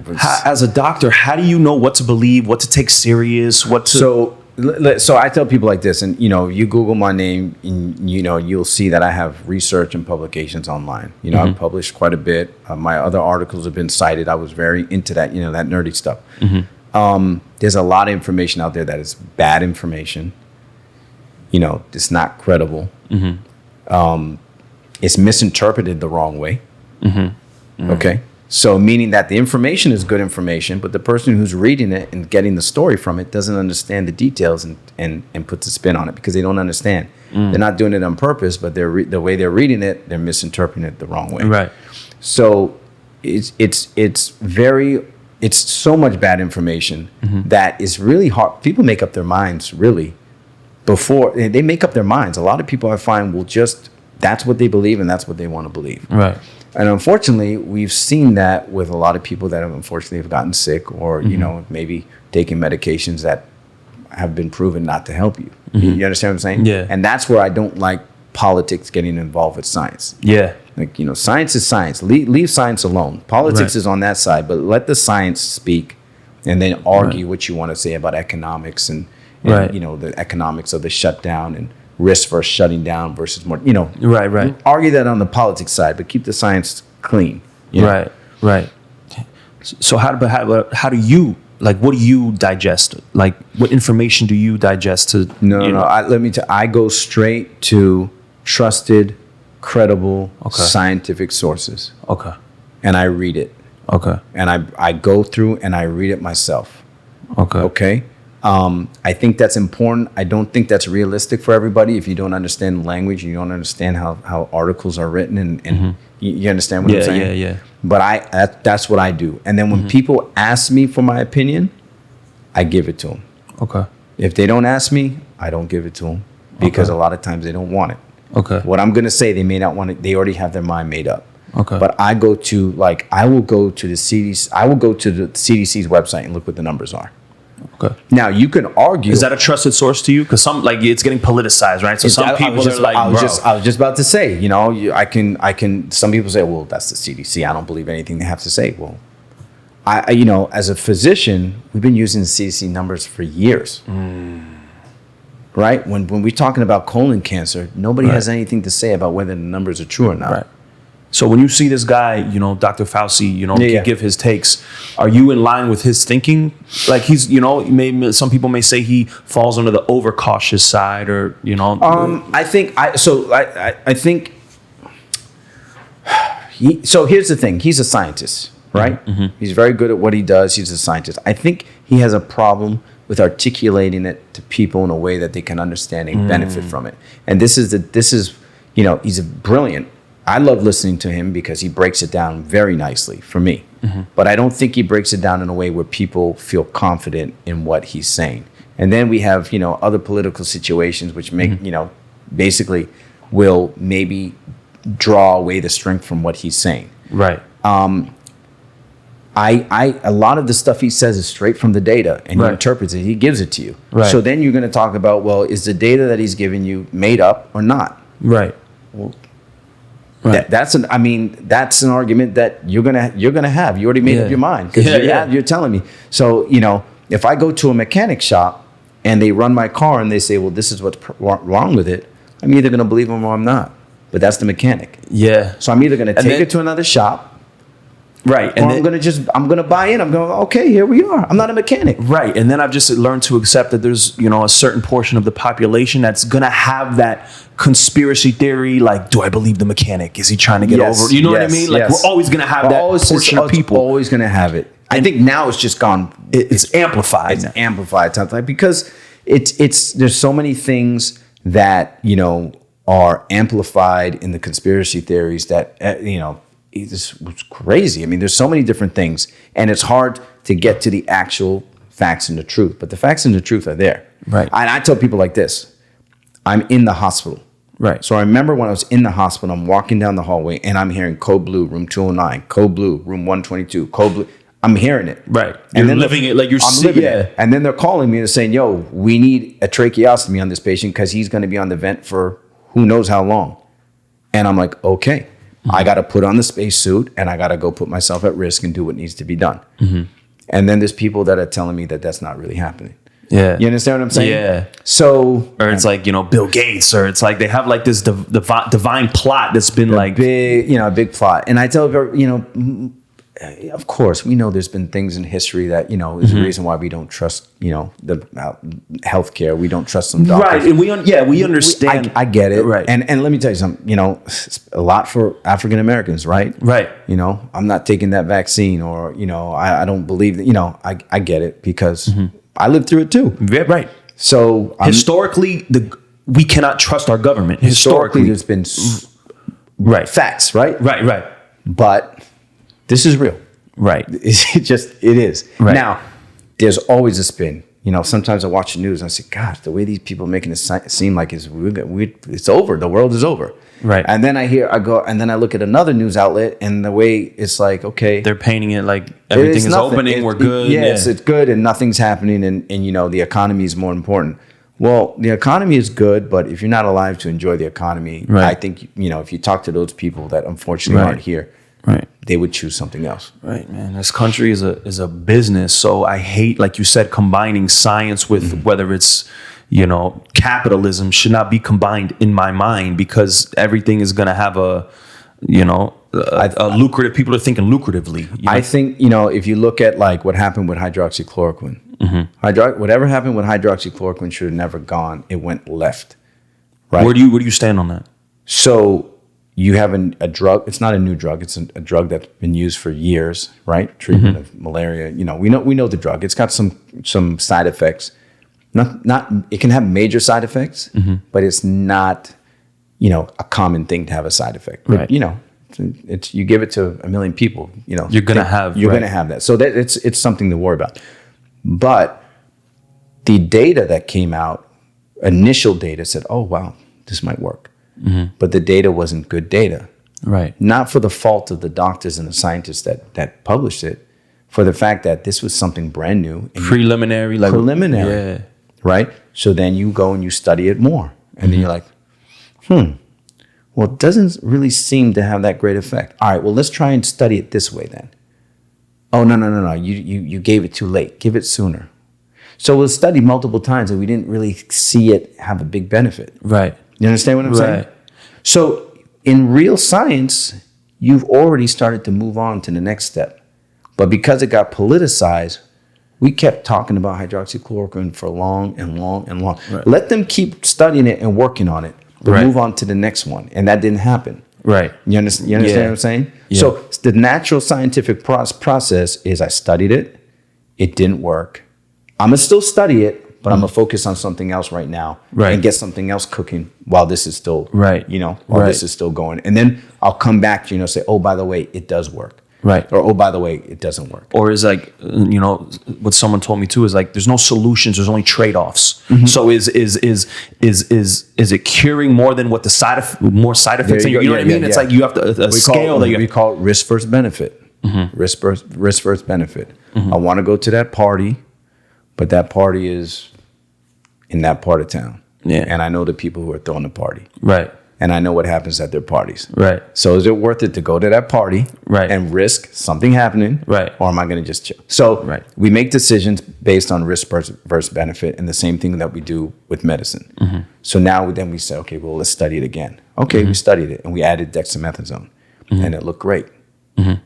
As a doctor, how do you know what to believe, what to take serious, So I tell people like this, and you Google my name, and you'll see that I have research and publications online. I've published quite a bit. My other articles have been cited. I was very into that, that nerdy stuff. There's a lot of information out there that is bad information. It's not credible. It's misinterpreted the wrong way. Okay. So meaning that the information is good information, but the person who's reading it and getting the story from it doesn't understand the details and puts a spin on it because they don't understand. They're not doing it on purpose, but the way they're reading it, they're misinterpreting it the wrong way. Right. So it's so much bad information that is really hard. People make up their minds really before they make up their minds. A lot of people I find that's what they believe and that's what they want to believe. Right. And unfortunately, we've seen that with a lot of people that have gotten sick or, maybe taking medications that have been proven not to help you. You understand what I'm saying? Yeah. And that's where I don't like politics getting involved with science. Yeah. Like, science is science. Leave science alone. Politics is on that side, but let the science speak and then argue what you want to say about economics and the economics of the shutdown and risk for shutting down versus more, Right. Argue that on the politics side, but keep the science clean. Right. So how do you, like, what do you digest? Like, what information do you digest to? No. I go straight to trusted, credible, scientific sources. Okay. And I read it. Okay. And I go through and I read it myself. Okay. Okay. I think that's important. I don't think that's realistic for everybody. If you don't understand language, you don't understand how articles are written, and you understand what I'm saying. Yeah. But that's what I do. And then when people ask me for my opinion, I give it to them. Okay. If they don't ask me, I don't give it to them because a lot of times they don't want it. Okay. What I'm gonna say, they may not want it. They already have their mind made up. Okay. But I will go to the CDC. I will go to the CDC's website and look what the numbers are. Okay. Now you can argue. Is that a trusted source to you? Because it's getting politicized, right? So some people are like, I was just about to say, I can. Some people say, well, that's the CDC. I don't believe anything they have to say. Well, I as a physician, we've been using the CDC numbers for years. Right? When we're talking about colon cancer, nobody has anything to say about whether the numbers are true or not. Right. So when you see this guy, Dr. Fauci, give his takes, are you in line with his thinking? Like he's, maybe some people may say he falls under the overcautious side, or I think so here's the thing. He's a scientist, right? He's very good at what he does. He's a scientist. I think he has a problem with articulating it to people in a way that they can understand and benefit from it. And he's a brilliant. I love listening to him because he breaks it down very nicely for me. But I don't think he breaks it down in a way where people feel confident in what he's saying. And then we have, other political situations which make, basically will maybe draw away the strength from what he's saying. Right. A lot of the stuff he says is straight from the data, and he interprets it. He gives it to you. Right. So then you're going to talk about, well, is the data that he's giving you made up or not? Right. Well, Right. That's an argument that you're gonna have. You already made up your mind because you're telling me. So if I go to a mechanic shop and they run my car and they say, well, this is what's wrong with it, I'm either gonna believe them or I'm not. But that's the mechanic. Yeah. So I'm either gonna take it to another shop. Right. And I'm going to buy in. I'm going, okay, here we are. I'm not a mechanic. Right. And then I've just learned to accept that there's, a certain portion of the population that's going to have that conspiracy theory. Like, do I believe the mechanic? Is he trying to get over? You know what I mean? Like, we're always going to have that portion of people. Always going to have it. I think now it's just gone. It's amplified. It's amplified. Because there's so many things that, are amplified in the conspiracy theories that, this was crazy. I mean, there's so many different things, and it's hard to get to the actual facts and the truth. But the facts and the truth are there. Right. And I tell people like this: I'm in the hospital. Right. So I remember when I was in the hospital, I'm walking down the hallway, and I'm hearing code blue, room 209, code blue, room 122, code blue. I'm hearing it. Right. And you're living it like you're living it. And then they're calling me and saying, yo, we need a tracheostomy on this patient because he's going to be on the vent for who knows how long. And I'm like, okay. I got to put on the spacesuit and I got to go put myself at risk and do what needs to be done. Mm-hmm. And then there's people that are telling me that that's not really happening. Yeah. You understand what I'm saying? Yeah. So, or it's like, Bill Gates, or it's like they have like this divine plot that's been like big, a big plot. And I tell of course, we know there's been things in history that, is the reason why we don't trust, the healthcare. We don't trust some doctors. Right. And we understand. I get it. Right. And let me tell you something, a lot for African Americans, right? Right. I'm not taking that vaccine or, I don't believe that, I get it because I lived through it too. Yeah, right. So historically, we cannot trust our government. Historically, there's been facts, right? Right. But this is real. Right. It is. Right. Now, there's always a spin. Sometimes I watch the news and I say, gosh, the way these people are making it seem like it's over. The world is over. Right. And then I look at another news outlet and the way it's like, okay. They're painting it like everything is opening. We're good. Yes, it's good and nothing's happening. And the economy is more important. Well, the economy is good, but if you're not alive to enjoy the economy, right. I think, if you talk to those people that unfortunately aren't here, right, they would choose something else. Right, man. This country is a business, so I hate, like you said, combining science with whether it's capitalism should not be combined in my mind because everything is going to have a lucrative. People are thinking lucratively. I think if you look at like what happened with hydroxychloroquine, whatever happened with hydroxychloroquine should have never gone. It went left. Right. Where do you stand on that? So. You have a drug. It's not a new drug. It's a drug that's been used for years, right? Treatment of malaria. We know the drug. It's got some side effects. Not. It can have major side effects, but it's not, a common thing to have a side effect. Right. But, it's you give it to 1 million people. You're gonna have that. So that it's something to worry about. But the data that came out, initial data said, oh wow, this might work. But the data wasn't good data. Right. Not for the fault of the doctors and the scientists that published it, for the fact that this was something brand new. Preliminary. Yeah. Right? So then you go and you study it more. And then you're like, well, it doesn't really seem to have that great effect. All right, well, let's try and study it this way then. Oh, no. You gave it too late. Give it sooner. So we'll study multiple times and we didn't really see it have a big benefit. Right. You understand what I'm saying? So in real science, you've already started to move on to the next step. But because it got politicized, we kept talking about hydroxychloroquine for long. Right. Let them keep studying it and working on it, but move on to the next one. And that didn't happen. Right. You understand what I'm saying? Yeah. So the natural scientific process is I studied it. It didn't work. I'm going to still study it. But I'm going to focus on something else right now and get something else cooking while this is still, this is still going. And then I'll come back to, say, oh, by the way, it does work. Right. Or, oh, by the way, it doesn't work. Or is like, what someone told me too is like, there's no solutions. There's only trade-offs. So is it curing more than what more side effects? You know what I mean? It's like you have to scale that we call it risk versus benefit. Risk versus benefit. I want to go to that party. But that party is in that part of town. Yeah. And I know the people who are throwing the party. Right. and I know what happens at their parties. Right. So is it worth it to go to that party and risk something happening? Right. Or am I going to just chill? So we make decisions based on risk versus benefit, and the same thing that we do with medicine. Mm-hmm. So now then we say, okay, well, let's study it again. Okay, we studied it, and we added dexamethasone, and it looked great. Mm-hmm.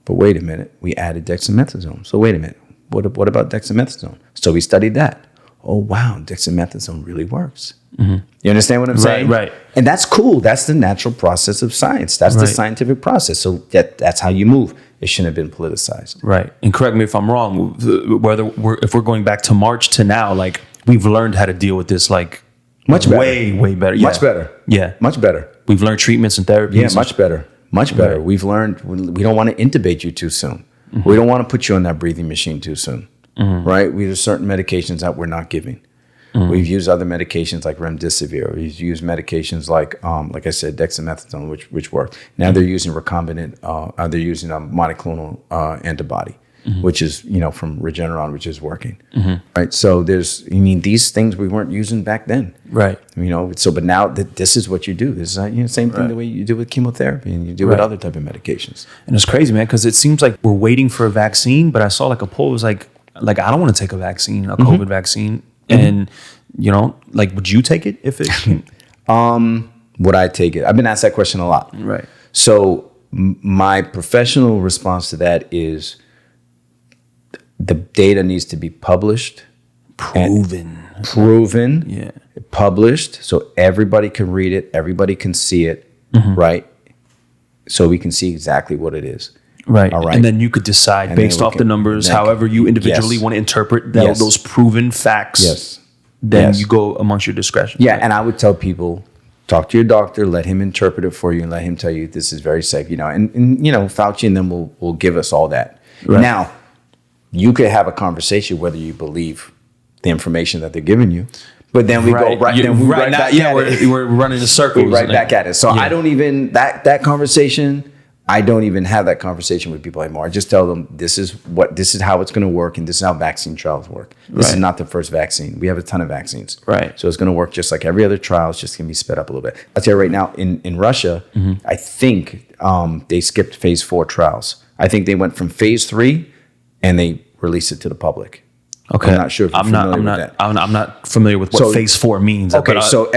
But wait a minute, we added dexamethasone. So wait a minute, what about dexamethasone? So we studied that. Oh, wow, dexamethasone really works. Mm-hmm. You understand what I'm saying? Right. And that's cool. That's the natural process of science. That's the scientific process. So that's how you move. It shouldn't have been politicized. Right. And correct me if I'm wrong, if we're going back to March to now, like we've learned how to deal with this like much better. Way better. Much better. Yeah. Much better. We've learned treatments and therapies. Yeah, much better. Much better. Right. We've learned we don't want to intubate you too soon. Mm-hmm. We don't want to put you on that breathing machine too soon. Mm-hmm. Right? We have certain medications that we're not giving. Mm-hmm. We've used other medications like remdesivir. We've used medications like I said, dexamethasone, which work. Now they're using recombinant. They're using a monoclonal antibody, which is from Regeneron, which is working. Mm-hmm. Right. So these things we weren't using back then. Right. So but now this is what you do. This is same thing the way you do with chemotherapy and you do with other type of medications. And it's crazy, man, because it seems like we're waiting for a vaccine. But I saw like a poll was like I don't want to take a vaccine, a COVID vaccine. And, would you take it if it came? Would I take it? I've been asked that question a lot. Right. So my professional response to that is the data needs to be published. Proven. Yeah. Published so everybody can read it. Everybody can see it. Right. So we can see exactly what it is. Right. All right. And then you could decide based off the numbers, however you individually want to interpret those proven facts. Yes. Then you go amongst your discretion. Yeah. Right? And I would tell people, talk to your doctor, let him interpret it for you and let him tell you this is very safe, and Fauci and them will give us all that. Right. Now, you could have a conversation whether you believe the information that they're giving you. But then we go back we're running in circles. We're back at it. So I don't even that conversation. I don't even have that conversation with people anymore. I just tell them this is how it's going to work, and this is how vaccine trials work. This is not the first vaccine. We have a ton of vaccines, right? So it's going to work just like every other trial. It's just going to be sped up a little bit. I'll tell you right now, in Russia, I think they skipped phase 4 trials. I think they went from phase 3, and they released it to the public. Okay, I'm not sure if you're familiar with that. I'm not familiar with what phase 4 means. Okay, so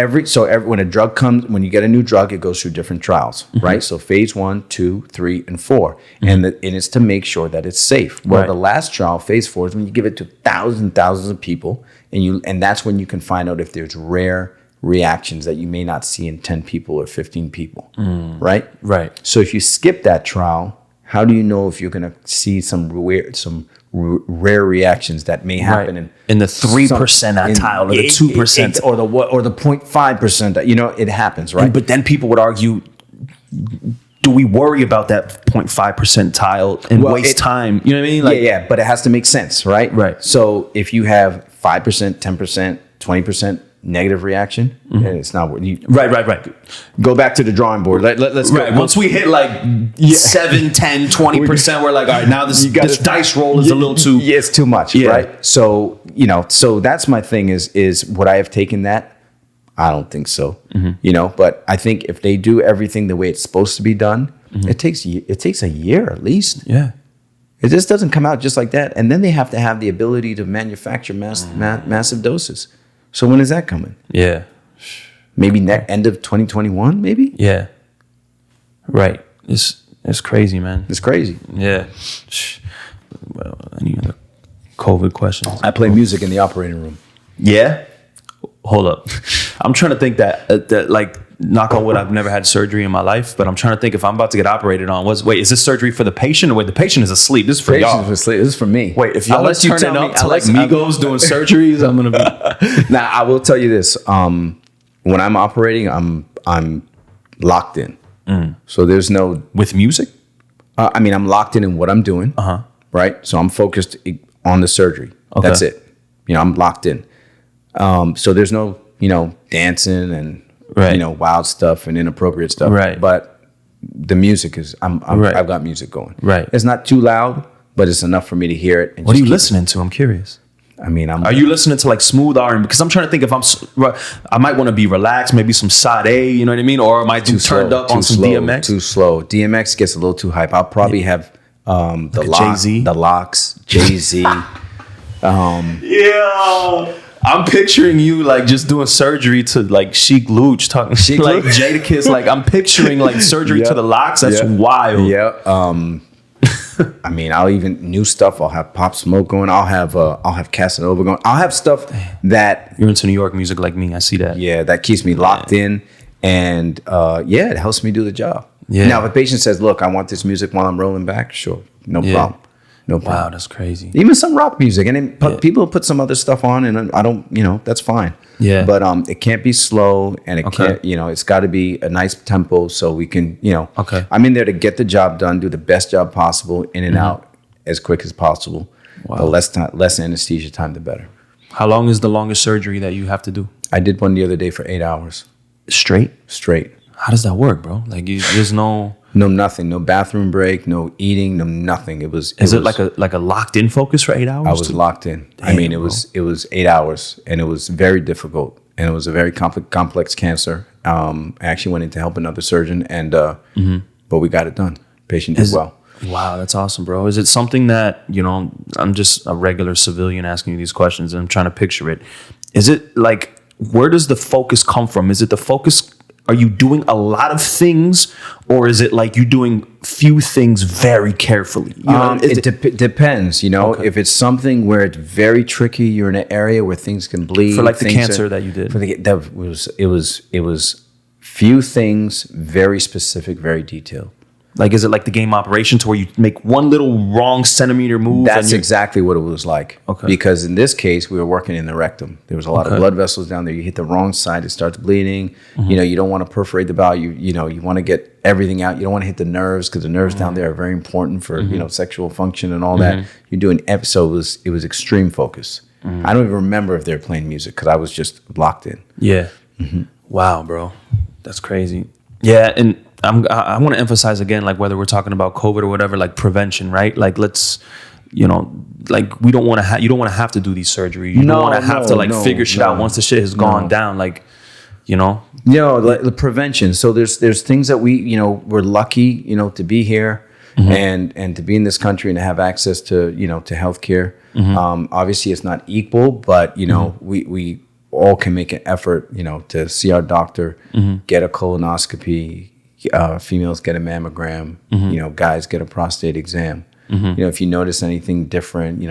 when a drug comes, when you get a new drug, it goes through different trials, right? So phase 1, 2, 3, and 4, and it's to make sure that it's safe. Well, the last trial, phase 4, is when you give it to thousands of people, and that's when you can find out if there's rare reactions that you may not see in 10 people or 15 people, right? Right. So if you skip that trial, how do you know if you're going to see some rare reactions that may happen in the 3 percentile or the 2% or the 0.5%? It happens, right? But then people would argue, do we worry about that 0.5 percentile and waste time? You know what I mean? But it has to make sense, right? Right. So if you have 5%, 10%, 20% negative reaction, it's not what you. Right. Go back to the drawing board. Let's go. Once we hit like 7, 10, 20%, we're like, all right, now this dice roll is a little too. Yeah, it's too much, right? So so that's my thing is would I have taken that? I don't think so. But I think if they do everything the way it's supposed to be done, it takes a year at least. Yeah. It just doesn't come out just like that, and then they have to have the ability to manufacture massive doses. So when is that coming? Yeah. Maybe end of 2021, maybe? Yeah. Right. It's crazy, man. It's crazy. Yeah. Well, any other COVID questions? I play music in the operating room. Yeah? Hold up. I'm trying to think that like, knock on wood, I've never had surgery in my life, but I'm trying to think if I'm about to get operated on. Is this surgery for the patient or wait, the patient is asleep? This is for y'all. This is for me. Wait, if y'all let you turn it up to like Migos doing surgeries, I'm going to be. Now, I will tell you this. When I'm operating, I'm locked in. So there's no. With music? I'm locked in what I'm doing. Right? So I'm focused on the surgery. Okay. That's it. I'm locked in. So there's no, dancing and, wild stuff and inappropriate stuff. Right. But the music is, I've got music going. Right. It's not too loud, but it's enough for me to hear it. And what are you listening to? I'm curious. I mean, Are you listening to like smooth R&B? Because I'm trying to think if I might want to be relaxed, maybe some Sade, you know what I mean? Or am I turned up on some DMX? Too slow. DMX gets a little too hype. I'll probably have Jay-Z? the Locks, Jay-Z. Yeah. I'm picturing you like just doing surgery to like Chic Luch talking like Jadakiss. Like I'm picturing like surgery to the Locks. That's wild. Yeah. I mean, I'll even new stuff. I'll have Pop Smoke going. I'll have Casanova going. I'll have stuff that you're into New York music like me. I see that. Yeah, that keeps me locked in, and it helps me do the job. Yeah. Now, if a patient says, "Look, I want this music while I'm rolling back," sure, no problem. No problem. Wow, that's crazy. Even some rock music, and then people put some other stuff on, and I don't, that's fine. Yeah. But it can't be slow, and it can't, it's got to be a nice tempo so we can, Okay. I'm in there to get the job done, do the best job possible, in and out as quick as possible. Wow. The less anesthesia time, the better. How long is the longest surgery that you have to do? I did one the other day for 8 hours. Straight? Straight. How does that work, bro? Like, there's no... No, nothing. No bathroom break. No eating. No nothing. It was like a locked in focus for 8 hours? I was locked in. Damn, I mean, it was 8 hours, and it was very difficult, and it was a very complex cancer. I actually went in to help another surgeon, and but we got it done. Patient did well. Wow, that's awesome, bro. Is it something that I'm just a regular civilian asking you these questions, and I'm trying to picture it. Is it like, where does the focus come from? Is it the focus? Are you doing a lot of things, or is it like you're doing few things very carefully? It depends. If it's something where it's very tricky, you're in an area where things can bleed. For like the cancer that you did, it was few things, very specific, very detailed. Like, is it like the game operation to where you make one little wrong centimeter move? That's exactly what it was like. Okay. Because in this case, we were working in the rectum. There was a lot of blood vessels down there. You hit the wrong side, it starts bleeding. You don't want to perforate the bowel. You want to get everything out. You don't want to hit the nerves, because the nerves down there are very important for sexual function and all that. You're doing so it was extreme focus. I don't even remember if they were playing music, because I was just locked in. Yeah. Wow, bro, that's crazy. Yeah, and I want to emphasize again, like whether we're talking about COVID or whatever, like prevention, right? Like let's, like we don't want to you don't want to have to do these surgeries. You don't want to have to figure shit out once the shit has gone down. Like, like the prevention. So there's things that we're lucky, to be here and to be in this country and to have access to, to healthcare. Obviously it's not equal, but we all can make an effort, to see our doctor, get a colonoscopy. Females get a mammogram, guys get a prostate exam. If you notice anything different,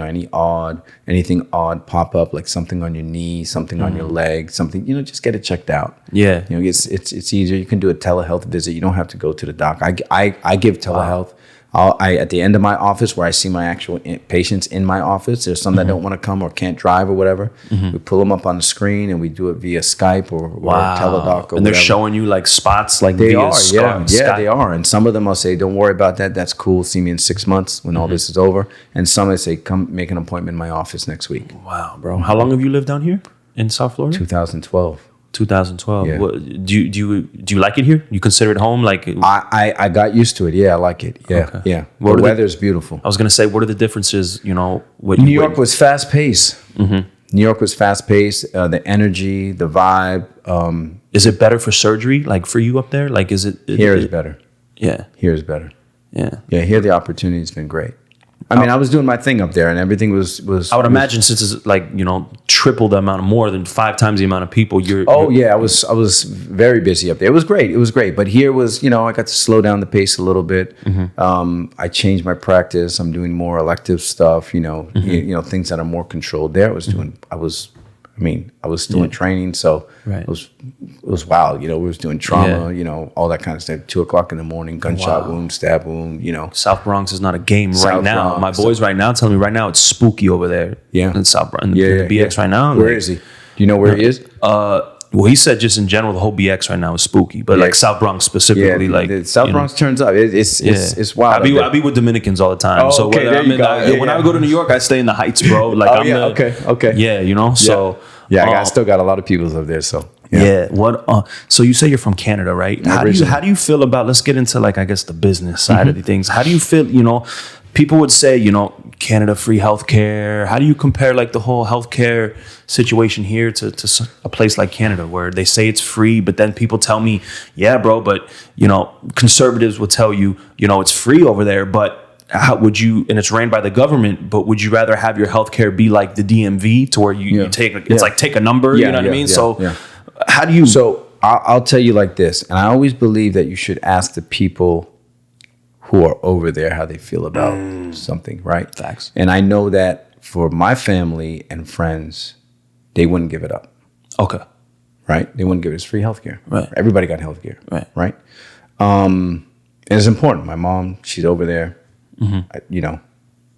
anything odd pop up, like something on your knee, something on your leg, something, just get it checked out. Yeah. It's easier. You can do a telehealth visit. You don't have to go to the doc. I give telehealth. At the end of my office, where I see my actual patients in my office, there's some that don't want to come or can't drive or whatever. We pull them up on the screen and we do it via Skype or teledoc or and they're whatever. showing you like spots, like they via are, Skype. Yeah, they are. And some of them I'll say, don't worry about that. That's cool. See me in 6 months when all this is over. And some I say, come make an appointment in my office next week. Wow, bro. How long have you lived down here in South Florida? 2012. 2012. Yeah. Do you like it here? You consider it home? Like I got used to it. Yeah, I like it. Yeah, okay. Yeah. The weather's beautiful. I was gonna say, what are the differences? New York was fast paced. New York was fast paced. The energy, the vibe. Is it better for surgery? Like for you up there? Like is it? Here is better. Yeah. Here is better. Yeah. Yeah. Here the opportunity's been great. I mean, I was doing my thing up there, and everything was. I would imagine since it's like triple the amount of more than 5 times the amount of people. I was very busy up there. It was great. But here was I got to slow down the pace a little bit. I changed my practice. I'm doing more elective stuff. Things that are more controlled. There, I was still in training, so right. it was wild. We was doing trauma, all that kind of stuff. 2:00 in the morning, gunshot wound, stab wound. South Bronx is not a game right now. Bronx, my boys right now telling me right now it's spooky over there. Yeah, in South Bronx, the BX right now. Where is he? Do you know where he is? Well, he said just in general the whole BX right now is spooky, but like South Bronx specifically, the South Bronx turns up. It's wild. I be with Dominicans all the time. Oh, so okay, when I go to New York, I stay in the Heights, bro. Like okay. Yeah, so. Yeah, I still got a lot of people up there. So What? So you say you're from Canada, right? How do you feel about? Let's get into like I guess the business side of the things. How do you feel? people would say, you know, Canada free healthcare. How do you compare like the whole healthcare situation here to a place like Canada where they say it's free, but then people tell me, yeah, bro, but you know, conservatives will tell you, you know, it's free over there, but how would you, and it's ran by the government, but would you rather have your healthcare be like the DMV to where you take, it's like take a number, you know what I mean? So how do you? So I'll tell you like this, and I always believe that you should ask the people who are over there how they feel about something, right? Facts. And I know that for my family and friends, they wouldn't give it up. Okay. Right? They wouldn't give it. It's free healthcare. Right. Everybody got healthcare. Right. Right? And it's important. My mom, she's over there. You know,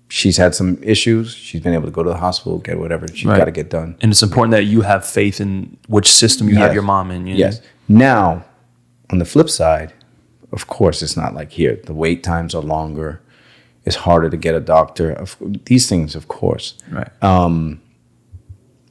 she's had some issues. She's been able to go to the hospital, get whatever she's got to get done. And it's important that you have faith in which system you have your mom in. You know? Yes. Now, on the flip side, of course, it's not like here. The wait times are longer. It's harder to get a doctor. These things, of course. Right.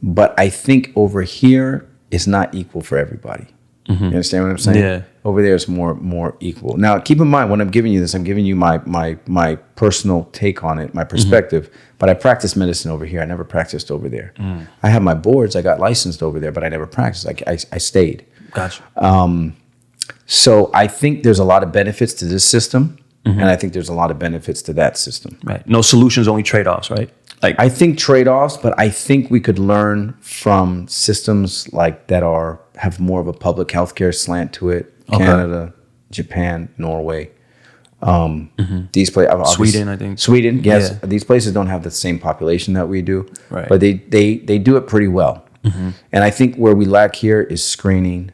But I think over here, it's not equal for everybody. You understand what I'm saying? Yeah. Over there, it's more equal. Now, keep in mind, when I'm giving you this, I'm giving you my personal take on it, my perspective. But I practice medicine over here. I never practiced over there. I have my boards. I got licensed over there, but I never practiced. I stayed. Gotcha. So I think there's a lot of benefits to this system, and I think there's a lot of benefits to that system. Right. No solutions, only trade-offs, right? Like I think trade-offs, but I think we could learn from systems like that have more of a public healthcare slant to it. Okay. Canada, Japan, Norway. These places, Sweden, I think. Sweden, yes. Yeah. These places don't have the same population that we do, Right. but they do it pretty well. And I think where we lack here is screening.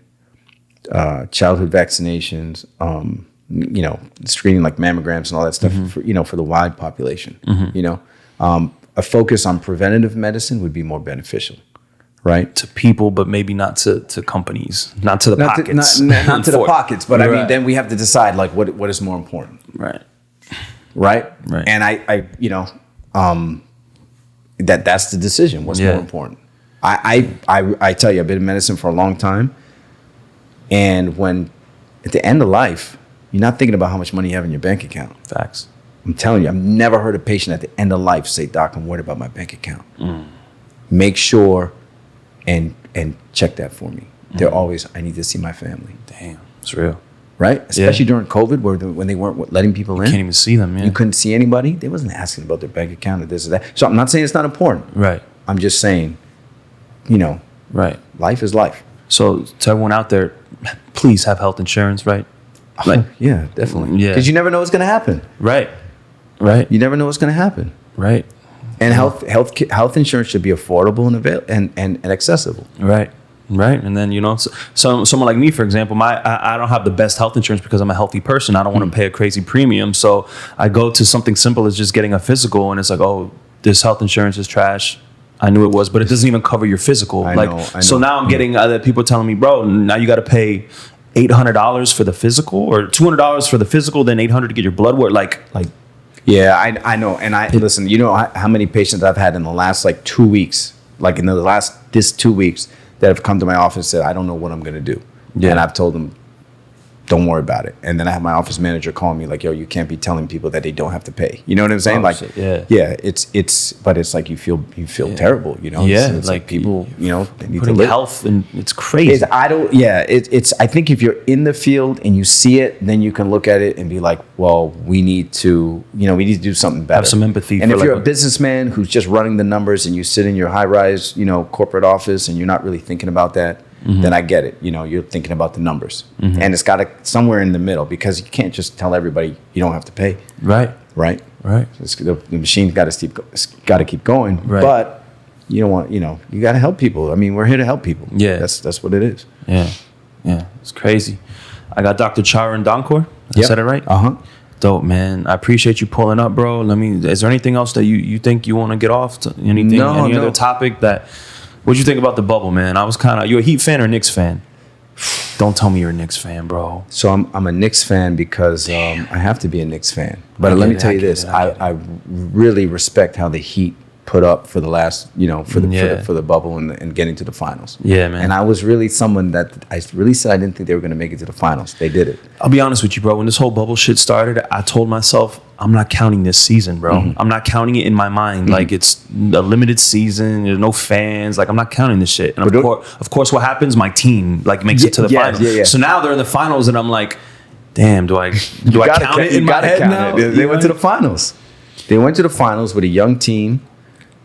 Childhood vaccinations, you know, screening like mammograms and all that stuff for, you know, for the wide population, you know, a focus on preventative medicine would be more beneficial, right? To people, but maybe not to companies, not to the pockets. Not to the pockets, but I mean, then we have to decide like what is more important. Right. Right. Right. And I you know, that's the decision. What's more important? I tell you, I've been in medicine for a long time. And when at the end of life, you're not thinking about how much money you have in your bank account. Facts. I'm telling you, I've never heard a patient at the end of life say, "Doc, I'm worried about my bank account." Make sure and check that for me. They're always, I need to see my family. Damn, it's real. Right? Especially during COVID, when they weren't letting people in. Can't even see them, You couldn't see anybody. They wasn't asking about their bank account or this or that. So I'm not saying it's not important. Right. I'm just saying, you know, Right. life is life. So to everyone out there, please have health insurance, right? Like, Yeah, definitely. Yeah. Because you never know what's going to happen. right. Right. You never know what's going to happen. Right. And health insurance should be affordable and accessible. Right. Right. And then, you know, so someone like me, for example, I don't have the best health insurance because I'm a healthy person. I don't want to pay a crazy premium. So I go to something simple as just getting a physical, and it's like, oh, this health insurance is trash. I knew it was, but it doesn't even cover your physical. I know. So now I'm getting other people telling me, bro, now you got to pay $800 for the physical or $200 for the physical, then $800 to get your blood work. Like. Yeah, I know. And listen, you know how many patients I've had in the last like 2 weeks, like in the last 2 weeks that have come to my office and said, I don't know what I'm going to do. Yeah. And I've told them, don't worry about it. And then I have my office manager call me like, yo, you can't be telling people that they don't have to pay. You know what I'm saying? Oh, shit, yeah. Yeah, but it's like you feel terrible, you know? Yeah. It's like people, you know, they need to putting live. health, and it's crazy. I think if you're in the field and you see it, then you can look at it and be like, well, we need to do something better. Have some empathy. And if you're a businessman who's just running the numbers and you sit in your high-rise, you know, corporate office and you're not really thinking about that, then I get it. You know, you're thinking about the numbers. And it's got to somewhere in the middle, because you can't just tell everybody you don't have to pay. Right. Right. Right. The machine's got to keep going. Right. But you don't want, you know, you got to help people. I mean, we're here to help people. Yeah. That's what it is. Yeah. Yeah. It's crazy. I got Dr. Charon Donkor. I said it right? Dope, man. I appreciate you pulling up, bro. Is there anything else that you think you want to get off? Any other topic that... What'd you think about the bubble, man? I was you a Heat fan or Knicks fan? Don't tell me you're a Knicks fan, bro. So I'm a Knicks fan because I have to be a Knicks fan. But let me tell you this: I really respect how the Heat put up for the last, you know, for the bubble and getting to the finals. Yeah, man. And I was really someone that I really said I didn't think they were going to make it to the finals. They did it. I'll be honest with you, bro. When this whole bubble shit started, I told myself I'm not counting this season, bro. Mm-hmm. I'm not counting it in my mind. Like, it's a limited season. There's no fans. Like, I'm not counting this shit. And of course, what happens? My team like makes it to the finals. Yeah. So now they're in the finals, and I'm like, damn, do I count it in my head now? They went to the finals. They went to the finals with a young team,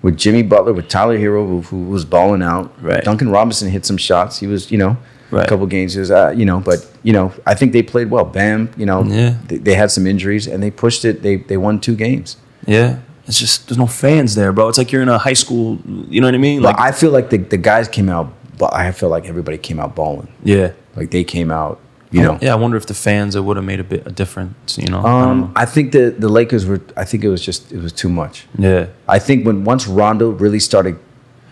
with Jimmy Butler, with Tyler Hero, who was balling out. Right. Duncan Robinson hit some shots. He was, Right. a couple games. He was, but I think they played well. Bam, they had some injuries and they pushed it. They won 2 games. Yeah. It's just, there's no fans there, bro. It's like you're in a high school, you know what I mean? Like, But I feel like the guys came out, but I feel like everybody came out balling. yeah. Like they came out, Yeah, I wonder if the fans, it would have made a difference, I don't know. I think the Lakers were. I think it was too much. Yeah. I think once Rondo really started,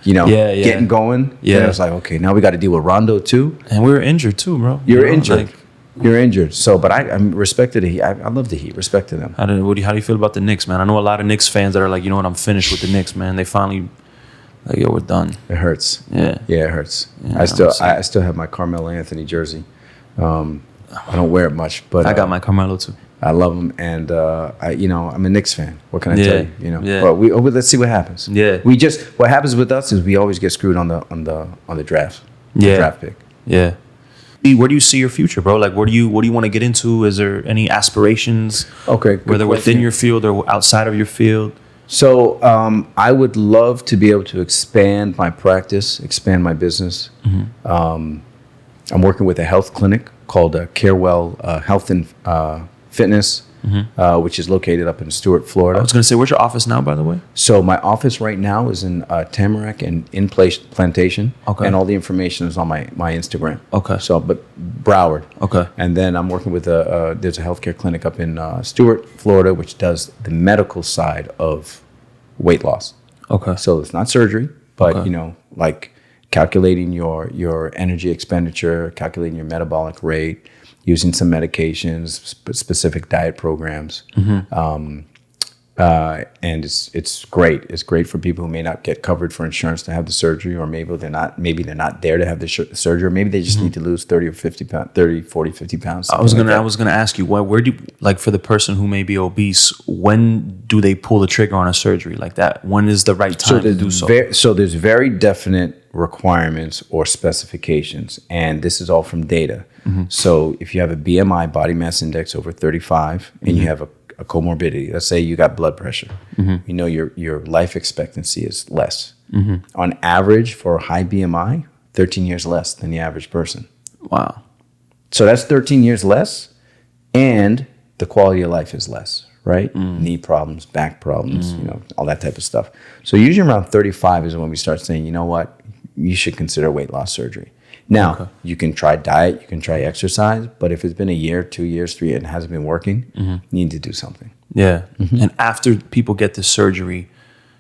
getting going, then it was like, okay, now we got to deal with Rondo too. And we were injured too, bro. You're injured. You're injured. So, but I respected the Heat. I love the Heat. Respected them. How do you feel about the Knicks, man? I know a lot of Knicks fans that are like, you know what, I'm finished with the Knicks, man. They finally, like, yo, we're done. It hurts. Yeah. Yeah, it hurts. Yeah, I still have my Carmelo Anthony jersey. I don't wear it much, but I got my Carmelo too. I love him, and I'm a Knicks fan. What can I tell you? Yeah. But let's see what happens. Yeah. What happens with us is we always get screwed on the draft. Yeah. The draft pick. Yeah. Where do you see your future, bro? Like, what do you want to get into? Is there any aspirations? Okay. Whether within your field or outside of your field? So I would love to be able to expand my practice, expand my business. Mm-hmm. I'm working with a health clinic called Carewell Health and Fitness, which is located up in Stuart, Florida. I was going to say, where's your office now, by the way? So my office right now is in Tamarack and In Place Plantation. Okay. And all the information is on my Instagram. Okay. So, but Broward. Okay. And then I'm working with there's a healthcare clinic up in Stuart, Florida, which does the medical side of weight loss. Okay. So it's not surgery, but Okay. like calculating your energy expenditure, calculating your metabolic rate, using some medications, specific diet programs. Mm-hmm. And it's great. It's great for people who may not get covered for insurance to have the surgery, or maybe they're not there to have the surgery, or maybe they just need to lose 40, 50 pounds. I was gonna ask you, where do you, like, for the person who may be obese, when do they pull the trigger on a surgery like that? When is the right time to do so? So there's very definite requirements or specifications, and this is all from data. Mm-hmm. So if you have a BMI, body mass index, over 35, and you have a comorbidity, let's say you got blood pressure, your life expectancy is less. Mm-hmm. On average, for a high BMI, 13 years less than the average person. Wow. So that's 13 years less, and the quality of life is less, right? Knee problems, back problems, all that type of stuff. So usually around 35 is when we start saying, you know what, you should consider weight loss surgery. Now, you can try diet, you can try exercise, but if it's been a year, 2 years, 3, and it hasn't been working, you need to do something. Yeah. Mm-hmm. And after people get this surgery,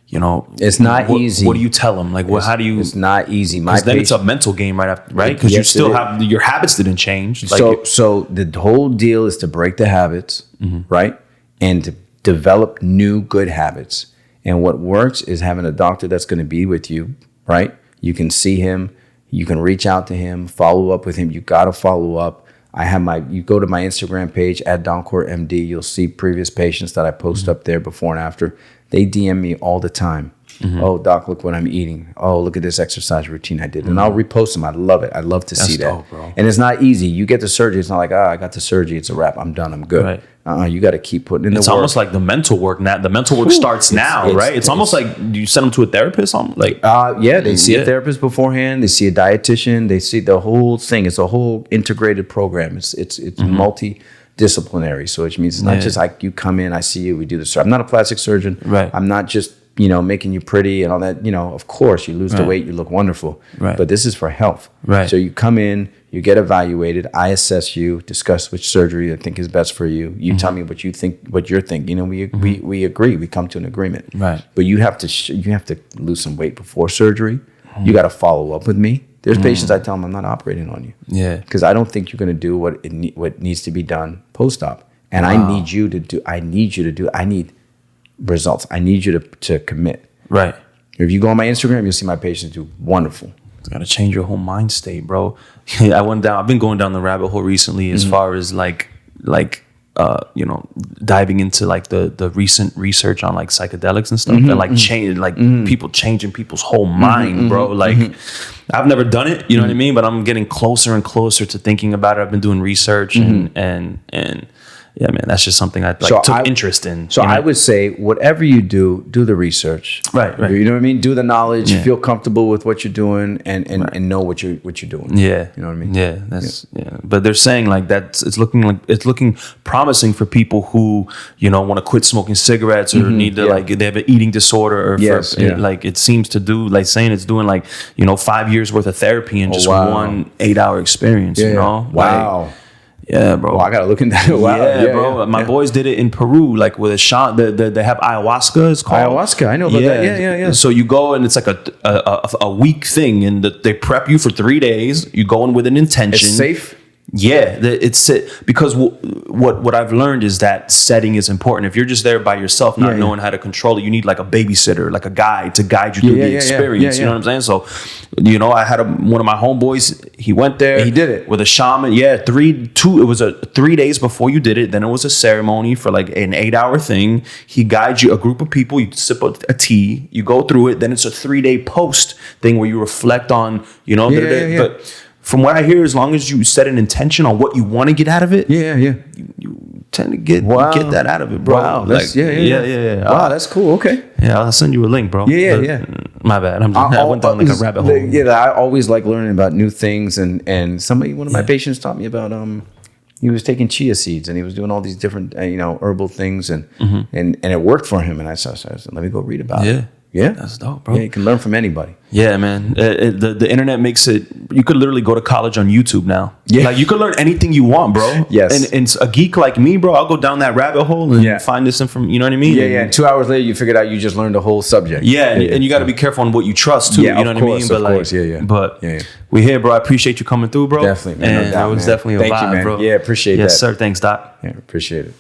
it's not easy. What do you tell them? Like, how do you? It's not easy. Because then it's a mental game right after, right? Because you still have your habits didn't change. Like, so the whole deal is to break the habits, right, and to develop new good habits. And what works is having a doctor that's going to be with you, right? You can see him. You can reach out to him, follow up with him. You got to follow up. You go to my Instagram page at Donkor MD. You'll see previous patients that I post up there before and after. They DM me all the time. Mm-hmm. Oh, doc, look what I'm eating. Oh, look at this exercise routine I did. And I'll repost them. I love it. I love to see that. Dope, bro. And it's not easy. You get the surgery. It's not like, I got the surgery. It's a wrap. I'm done. I'm good. Right. You got to keep putting in the work. It's almost like the mental work now. The mental work starts now, right? It's almost like you send them to a therapist. They see a therapist beforehand. They see a dietitian. They see the whole thing. It's a whole integrated program. It's multidisciplinary. So which means it's not just like you come in, I see you, we do this. I'm not a plastic surgeon. Right. I'm not just making you pretty and all that. Of course, you lose the weight, you look wonderful. Right. But this is for health. Right. So you come in, you get evaluated. I assess you, discuss which surgery I think is best for you. You tell me what you think, what you're thinking. We agree. We come to an agreement. Right. But you have to lose some weight before surgery. You got to follow up with me. There's patients I tell them I'm not operating on you. Yeah. Because I don't think you're going to do what needs to be done post-op. And I need you to do. I need results. I need you to commit. Right. If you go on my Instagram, you'll see my patients do wonderful. It's got to change your whole mind state, bro. I've been going down the rabbit hole recently as far as like diving into like the recent research on like psychedelics and stuff, and like people changing people's whole mind, bro. Like I've never done it, you know what I mean? But I'm getting closer and closer to thinking about it. I've been doing research and yeah, man, that's just something I took interest in. So I would say, whatever you do the research. Right. You know what I mean? Do the knowledge, feel comfortable with what you're doing, and know what you're doing. Yeah. You know what I mean? Yeah. But they're saying like it's looking promising for people who, want to quit smoking cigarettes or need to like they have an eating disorder or like it seems to do like saying it's doing like 5 years worth of therapy in just 1 8-hour experience. Wow. Like, yeah, bro. I gotta look into that. Wow. Yeah, bro. My boys did it in Peru, like with a shot. They have ayahuasca. It's called ayahuasca. I know about that. Yeah. So you go and it's like a week thing, and they prep you for 3 days. You go in with an intention. It's safe. Yeah, it's because what I've learned is that setting is important. If you're just there by yourself, not knowing how to control it, you need like a babysitter, like a guide to guide you through the experience. You know what I'm saying? So, I had one of my homeboys. He went there. He did it with a shaman. Yeah, 3 days before you did it. Then it was a ceremony for like an 8-hour thing. He guides you, a group of people. You sip a tea. You go through it. Then it's a 3-day post thing where you reflect on. But from what I hear, as long as you set an intention on what you want to get out of it, you tend to get that out of it, bro. Wow, yeah. Wow, that's cool. Okay. Yeah, I'll send you a link, bro. Yeah. My bad. I went down like a rabbit hole. Yeah, I always like learning about new things, and one of my patients taught me about he was taking chia seeds and he was doing all these different herbal things and it worked for him, and I said, let me go read about it. Yeah, that's dope, bro. Yeah, you can learn from anybody. Yeah, man. The internet makes it. You could literally go to college on YouTube now. Yeah, like you could learn anything you want, bro. Yes, and a geek like me, bro, I'll go down that rabbit hole and find this information. You know what I mean? Yeah. And 2 hours later, you figured out you just learned a whole subject. Yeah, and you got to be careful on what you trust too. Yeah, you know what I mean? But of course, yeah. But we here, bro. I appreciate you coming through, bro. Definitely, man. And it was definitely a vibe, man. bro. Yeah, appreciate that. Yes, sir. Thanks, Doc. Yeah, appreciate it.